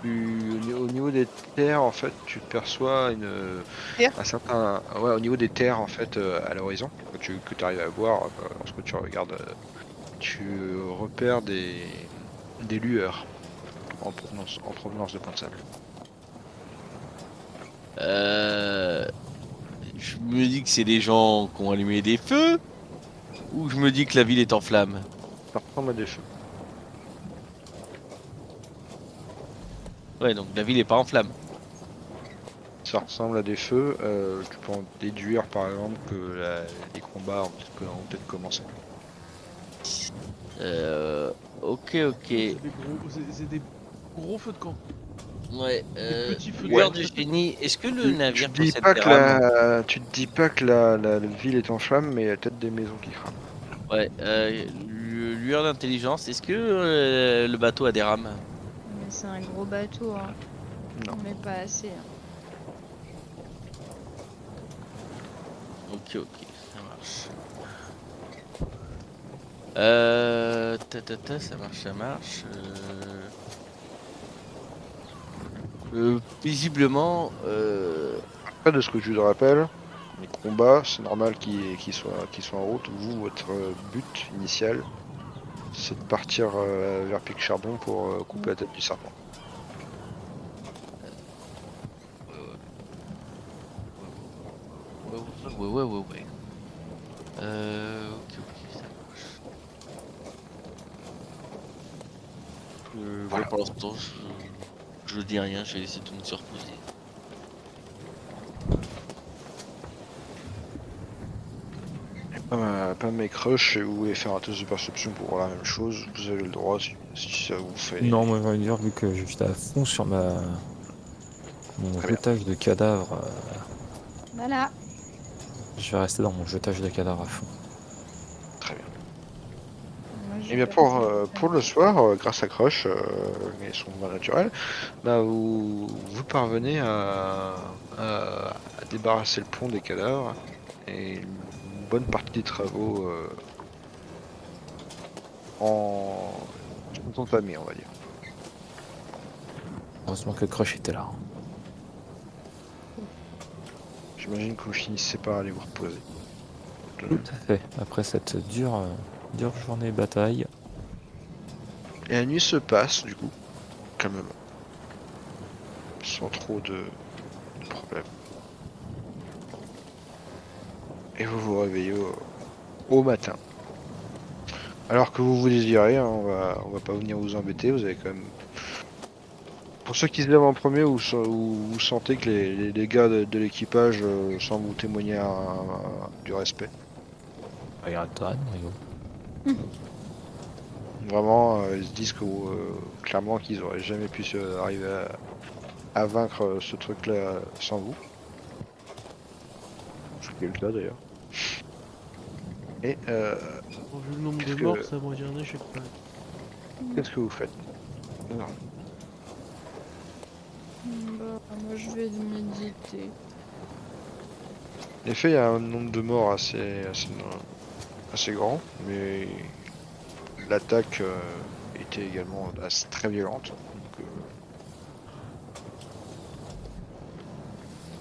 Au niveau des terres, en fait, tu perçois Terre un certain. Ouais, au niveau des terres, en fait, à l'horizon, que tu arrives à voir, lorsque tu regardes, tu repères des lueurs en provenance de Point de Sable. Je me dis que c'est des gens qui ont allumé des feux, ou je me dis que la ville est en flammes. Ça ressemble à des feux. Ouais, donc la ville est pas en flammes. Ça ressemble à des feux. Tu peux en déduire, par exemple, que les combats ont peut-être commencé. Ok, C'est des gros feux de camp. Ouais, petits feux de lueur camp. de génie, est-ce que le navire Tu te dis possède pas des que rames? tu te dis pas que la ville est en flammes, mais il y a peut-être des maisons qui crament. Ouais, lueur d'intelligence, est-ce que le bateau a des rames? Mais c'est un gros bateau, hein. Non. On n'est pas assez. Hein. Ok, ça marche. Ça marche. Visiblement, Après, de ce que je te rappelle, les combats, c'est normal qu'ils soient en route. Vous, votre but initial, c'est de partir vers Pic Charbon pour couper la tête du serpent. Ouais. Ok, ça marche. Voilà. Ouais, pour l'instant, je dis rien, je vais laisser tout le monde se reposer. Pas mes crushs, et vous voulez faire un test de perception pour voir la même chose, vous avez le droit si ça vous fait. Non, moi, j'ai envie de dire, vu que j'étais à fond sur mon Très bien. jetage de cadavres, Voilà. je vais rester dans mon jetage de cadavres à fond. Très bien. Moi, je Et bien vais pour passer le soir, grâce à Crush et son voix naturelle, bah vous parvenez à débarrasser le pont des cadavres et une bonne partie des travaux sont entamés, on va dire. Heureusement que Crush était là. J'imagine que vous finissez par aller vous reposer. Tout à fait. Après cette dure journée bataille. Et la nuit se passe du coup, calmement, sans trop de problèmes. Et vous vous réveillez au matin. Alors que vous vous désirez, hein, on va pas venir vous embêter, vous avez quand même... Pour ceux qui se lèvent en premier, vous sentez que les gars de l'équipage semblent vous témoigner du respect. Regarde, toi, Rigo. Vraiment, ils se disent que clairement qu'ils auraient jamais pu arriver à vaincre ce truc-là sans vous. Ce qui est le cas d'ailleurs. Et Bon, vu le nombre Qu'est-ce de que- morts, ça va dire un échec quand même. qu'est-ce que vous faites? Non. Bah, moi, je vais méditer. En effet, il y a un nombre de morts assez grand, mais l'attaque était également très violente. Donc,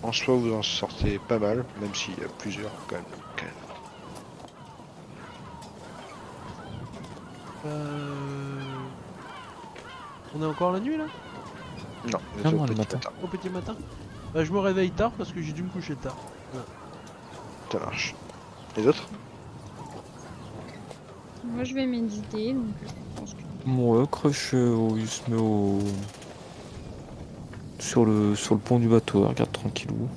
en soi, vous en sortez pas mal, même s'il y a plusieurs quand même. On est encore la nuit là? Non, vous Ah êtes au non, le petit matin. matin. Au petit matin? Bah, je me réveille tard parce que j'ai dû me coucher tard. Ça marche. Les autres? Moi, je vais méditer, donc je pense que... Moi, Crush, il se met sur le pont du bateau, il regarde tranquillou.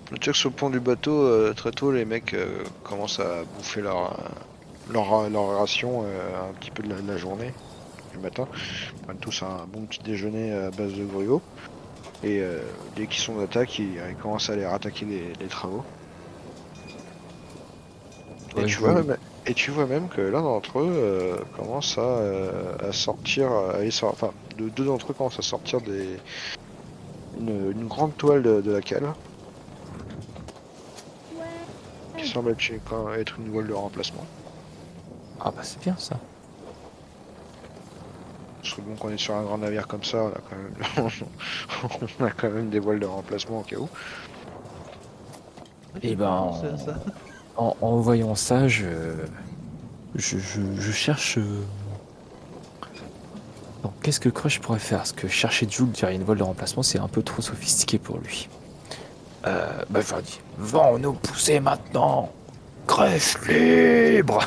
Je veux dire que sur le pont du bateau, très tôt, les mecs commencent à bouffer leur ration un petit peu de la journée, du matin. Ils prennent tous un bon petit déjeuner à base de gruau. Et dès qu'ils sont d'attaque, ils commencent à aller rattaquer les travaux. Ouais, Et tu vois même que l'un d'entre eux commence à sortir, enfin, deux d'entre eux commencent à sortir une grande toile de la cale, qui semble être une voile de remplacement. Ah bah c'est bien ça. Parce que bon, quand on est sur un grand navire comme ça, on a quand même des voiles de remplacement au cas où. Et ben, C'est ça. en voyant ça, je cherche. Donc, qu'est-ce que Crush pourrait faire? Parce que chercher Jules derrière une voile de remplacement, c'est un peu trop sophistiqué pour lui. Bah, je leur dis, vent nous pousser maintenant! Crush libre!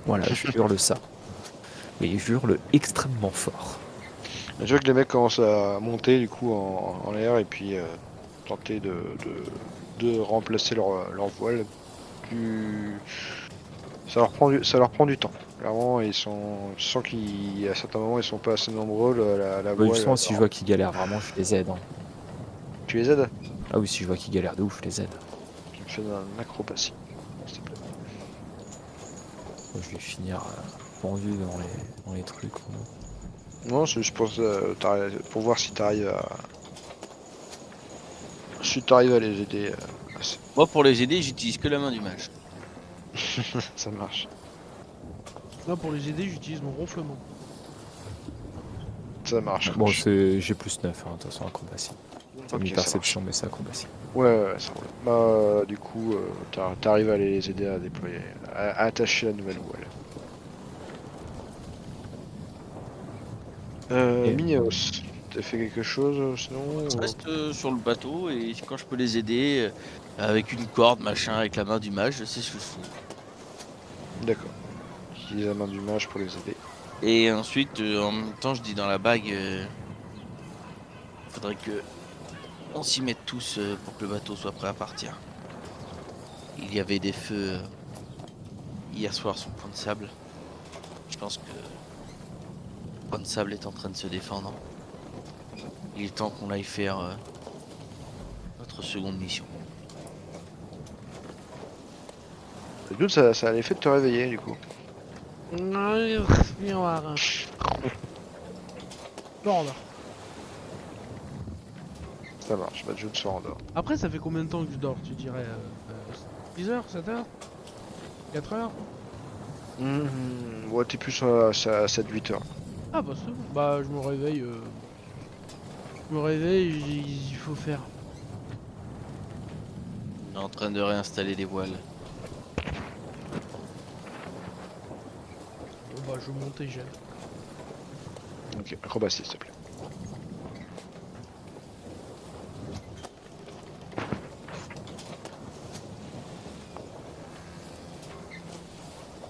Voilà, je hurle ça. Mais je hurle extrêmement fort. Je vois que les mecs commencent à monter du coup en l'air et puis tenter de remplacer leur voile. Ça leur prend du temps. Clairement, tu sens qu'à certains moments ils sont pas assez nombreux. La Bah, voile. justement, si je vois qu'ils galèrent vraiment, je les aide. Hein. Tu les aides? Ah oui, si je vois qu'ils galèrent de ouf, je les aide. Tu me fais une acrobatie, s'il te plaît. Moi, je vais finir pendu dans les trucs. Quoi. Non, c'est juste pour voir si t'arrives à les aider. Moi, pour les aider, j'utilise que la main du mage. Ça marche. Là, pour les aider, j'utilise mon ronflement. Ça marche. Bon, j'ai plus 9, hein, de toute façon, acrobatie. C'est Ok, une ça perception, mais c'est acrobatie. Ouais, ça roule. Bah, du coup, t'arrives à les aider à déployer, à attacher la nouvelle voile. Et- Mineos, t'as fait quelque chose sinon Je reste sur le bateau et quand je peux les aider avec une corde, machin, avec la main du mage, je sais ce que je fais. D'accord. Utilise la main du mage pour les aider. Et ensuite, en même temps, je dis dans la bague, faudrait que on s'y mette tous pour que le bateau soit prêt à partir. Il y avait des feux hier soir sur le Point de Sable. Je pense que le Point de Sable est en train de se défendre. Il est temps qu'on aille faire notre seconde mission. Le doute, ça a l'effet de te réveiller du coup. Non, viens voir. Bon, là. Ça marche, bah, je te sors en dehors. Après, ça fait combien de temps que je dors, tu dirais 6 heures, 7 heures 4 heures? Ouais, t'es plus à 7-8 heures. Ah bah c'est bon. Bah je me réveille. Je me réveille, il faut faire. On est en train de réinstaller les voiles. Bon bah je monte et j'aime. Ok, acrobatie s'il te plaît.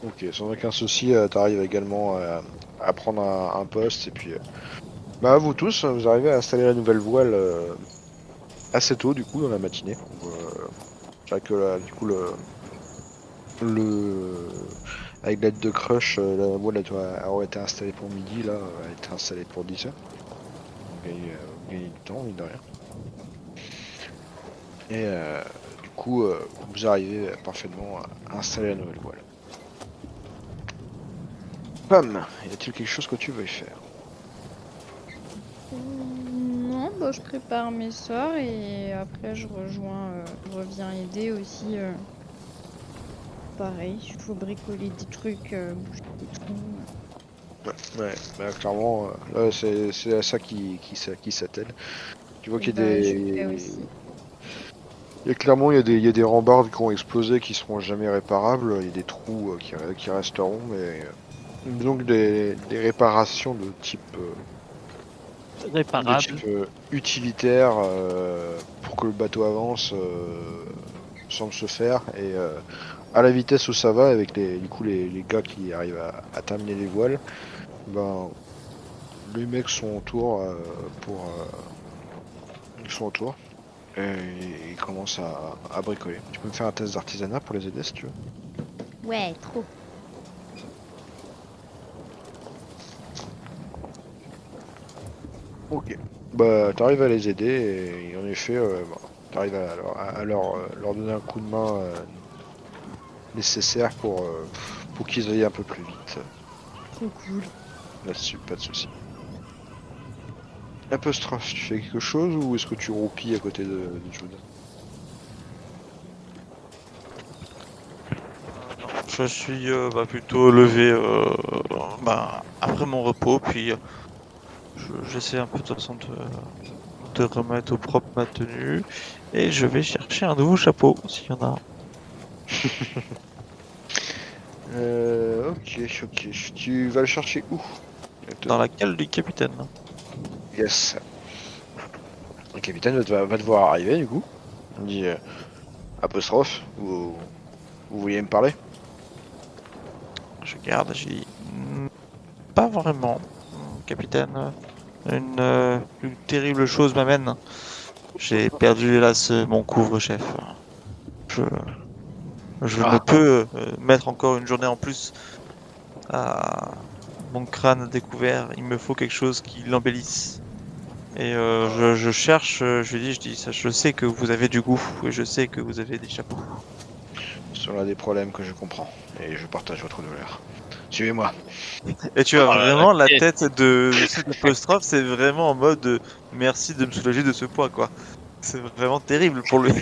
Ok, sans aucun souci, t'arrives également à prendre un poste et puis... bah vous tous, vous arrivez à installer la nouvelle voile assez tôt du coup dans la matinée. Je dirais que là, du coup le avec l'aide de Crush, la voile aurait été installée pour midi, là elle a été installée pour 10 heures. Vous gagnez du temps, mine de rien. Et du coup, vous arrivez parfaitement à installer la nouvelle voile. Pam, y a-t-il quelque chose que tu veuilles faire? Non, bah, je prépare mes sorts et après je reviens aider aussi. Pareil, il faut bricoler des trucs, bouger des trous. Ouais, bah, clairement, là c'est à ça qui s'attelle. Tu vois Et qu'il y a bah, je fais des... aussi. Clairement, il y a des rambardes qui ont explosé qui seront jamais réparables. Il y a des trous qui resteront, mais donc des réparations de type Réparable. utilitaire pour que le bateau avance semble se faire. Et à la vitesse où ça va, avec du coup les gars qui arrivent à terminer les voiles, ben les mecs sont autour ils sont autour. Et ils commencent à bricoler. Tu peux me faire un test d'artisanat pour les aider si tu veux. Ouais, trop. Ok. Bah t'arrives à les aider et en effet bah, t'arrives leur donner un coup de main nécessaire pour qu'ils aillent un peu plus vite. Trop cool. Là-dessus, pas de soucis. Apostrophe, tu fais quelque chose ou est-ce que tu roupilles à côté de Jude? Je suis plutôt levé après mon repos, puis j'essaie un peu de toute façon de remettre au propre ma tenue et je vais chercher un nouveau chapeau s'il y en a. Ok. Tu vas le chercher où? Dans la cale du capitaine. Yes. Le capitaine va devoir arriver du coup. Il dit apostrophe, vous vouliez me parler? Je garde, j'ai dit pas vraiment, capitaine. Une terrible chose m'amène. J'ai perdu hélas mon couvre-chef. Je, je ne Ah, peux mettre encore une journée en plus à mon crâne découvert. Il me faut quelque chose qui l'embellisse. Et je cherche, je dis ça, je sais que vous avez du goût et je sais que vous avez des chapeaux. ce sont là des problèmes que je comprends et je partage votre douleur. Suivez-moi. Et tu as Oh là là, vraiment la quel- tête de cet apostrophe, c'est vraiment en mode merci de me soulager de ce poids quoi. C'est vraiment terrible pour lui.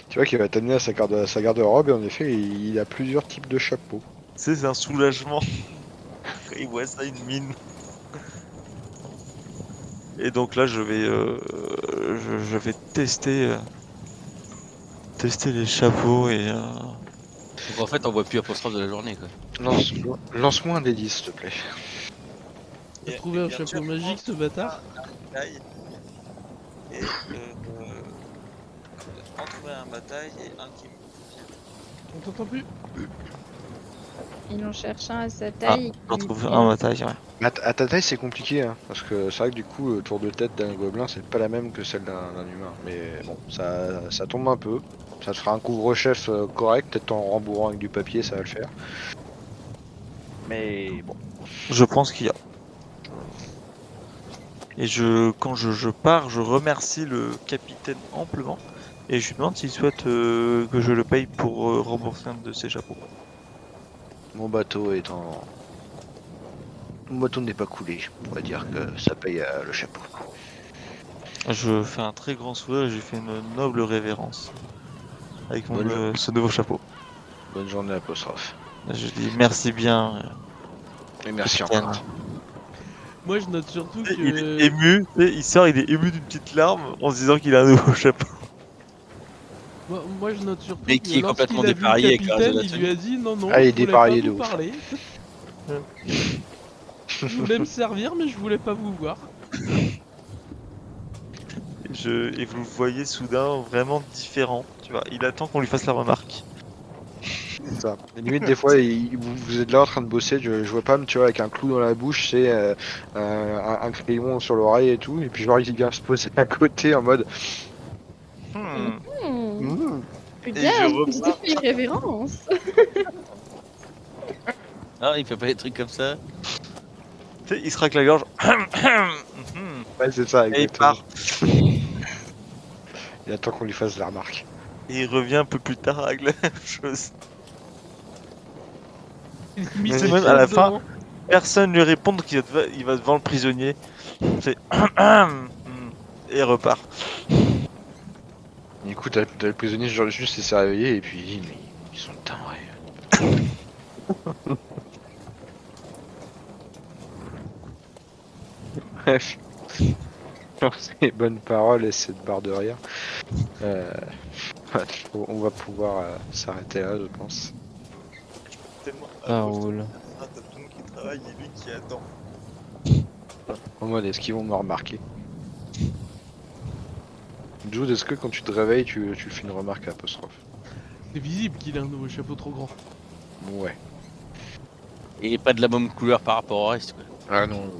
Tu vois qu'il va t'amener à sa garde-robe et en effet, il a plusieurs types de chapeaux. C'est un soulagement. Il voit ça, une mine. Et donc là, je vais tester les chapeaux et Donc en fait, on voit plus apostrophe de la journée quoi. Lance-moi un D10, s'il te plaît. T'as Et- trouvé et un bien chapeau sûr, magique ce bâtard? bataille et en trouver un bataille et un qui me On t'entend plus? Il en cherche un à sa ah, taille. j'en qui lui trouve plaît. un bataille, ouais. À ta taille, c'est compliqué, hein, parce que c'est vrai que du coup, le tour de tête d'un gobelin, c'est pas la même que celle d'un humain. Mais bon, ça tombe un peu. Ça te fera un couvre-chef correct, peut-être en rembourrant avec du papier, ça va le faire. Mais bon. Je pense qu'il y a. Et quand je pars, je remercie le capitaine amplement et je lui demande s'il souhaite que je le paye pour rembourser un de ses chapeaux. Mon bateau est en. Mon bateau n'est pas coulé. On va dire que ça paye le chapeau. Je fais un très grand sourire et je lui fais une noble révérence avec ce nouveau chapeau. Bonne journée, apostrophe. Je dis merci bien. Et merci capitaine. encore. Moi, je note surtout Et il est que. ému, tu sais, il sort, il est ému d'une petite larme en se disant qu'il a un nouveau chapeau. Moi, je note surtout Mais que qui est lorsqu'il complètement a vu le dépareillé avec le reste de capitaine, la il tenue. lui a dit non, non, Ah, il est je voulais pas dépareillé de vous ouf. parler. Je voulais me servir, mais je voulais pas vous voir. Et vous le voyez soudain vraiment différent, tu vois. Il attend qu'on lui fasse la remarque. C'est ça. Et limite, des fois, vous êtes là en train de bosser, je vois pas, tu vois, avec un clou dans la bouche, c'est un crayon sur l'oreille et tout, et puis genre il vient se poser à côté en mode. Hmm. Hmm. je Regarde, je t'ai remarque- fait une révérence. Ah, il fait pas des trucs comme ça. Tu sais, il se racle la gorge. Ouais, c'est ça, Et il exactement. part. Il attend qu'on lui fasse la remarque. Et il revient un peu plus tard avec la même chose. Il C'est s'est même fait à la devant. Personne lui répond qu'il il va devant le prisonnier. C'est et il repart. Du coup, t'as le prisonnier, genre juste il s'est réveillé, et puis il dit, mais ils sont timbrés. Bref. Sur ces bonnes paroles et cette barre de rire, on va pouvoir s'arrêter là, je pense. tellement Ça apostrophe. roule. Ah, t'as tout le monde qui travaille et lui qui attend. En mode, est-ce qu'ils vont me remarquer? Jude, est-ce que quand tu te réveilles, tu fais une remarque à apostrophe? C'est visible qu'il a un nouveau chapeau trop grand. Ouais. Et pas de la même couleur par rapport au reste quoi. Ah non,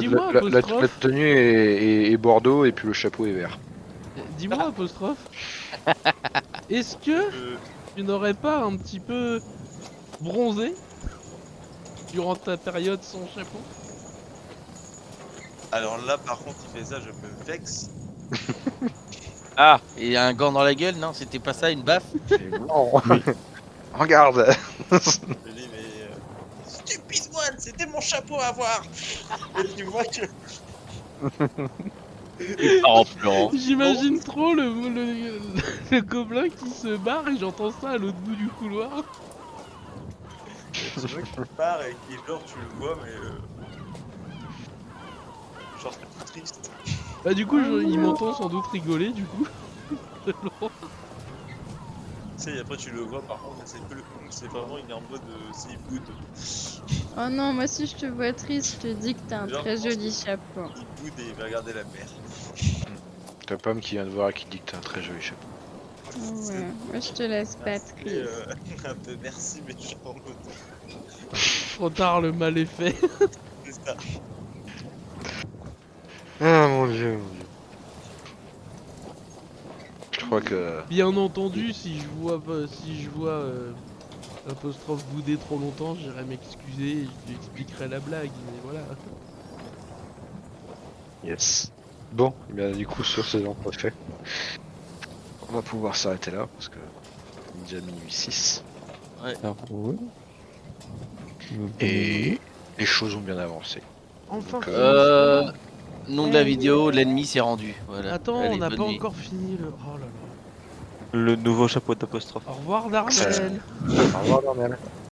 Dis-moi, apostrophe. la tenue est bordeaux et puis le chapeau est vert. Dis-moi, apostrophe. Est-ce que tu n'aurais pas un petit peu bronzé durant ta période sans chapeau? Alors là, par contre, il fait ça, je me vexe. Ah, et un gant dans la gueule, non, c'était pas ça, une baffe? Non. Regarde. Je dis, mais. Stupide one, c'était mon chapeau à voir. Et tu vois que. Il part en pleurant. J'imagine trop le gobelin qui se barre et j'entends ça à l'autre bout du couloir. Tu vois qu'il part et qui genre tu le vois, mais. Genre tout triste. Bah du coup, il m'entend sans doute rigoler du coup. Tu sais, et après tu le vois, par contre, c'est vraiment, il est en mode. C'est boude. Oh non, moi si je te vois triste, je te dis que t'as un Genre, très je pense joli chapeau. Il boude et il va regarder la mer. T'as Pomme qui vient de voir et qui dit que t'as un très joli chapeau. Ouais, moi je te laisse pas Et, triste. un peu merci, mais genre en mode. Trop tard, le mal est fait. C'est ça. Ah mon dieu, mon dieu. Je crois que. Bien entendu, si je vois apostrophe bouder trop longtemps, j'irai m'excuser et je lui expliquerai la blague, mais voilà. Yes. Bon, et bien du coup, sur ces emplois faits, on va pouvoir s'arrêter là parce que il est déjà minuit 6 Ça roule. et les choses ont bien avancé. Enfin, Donc, Nom de la vidéo, l'ennemi s'est rendu. Voilà. attends, Allez, on n'a bonne pas nuit. encore fini le... Oh là là. Le nouveau chapeau d'apostrophe. Au revoir Darnell. Au revoir, Darnell.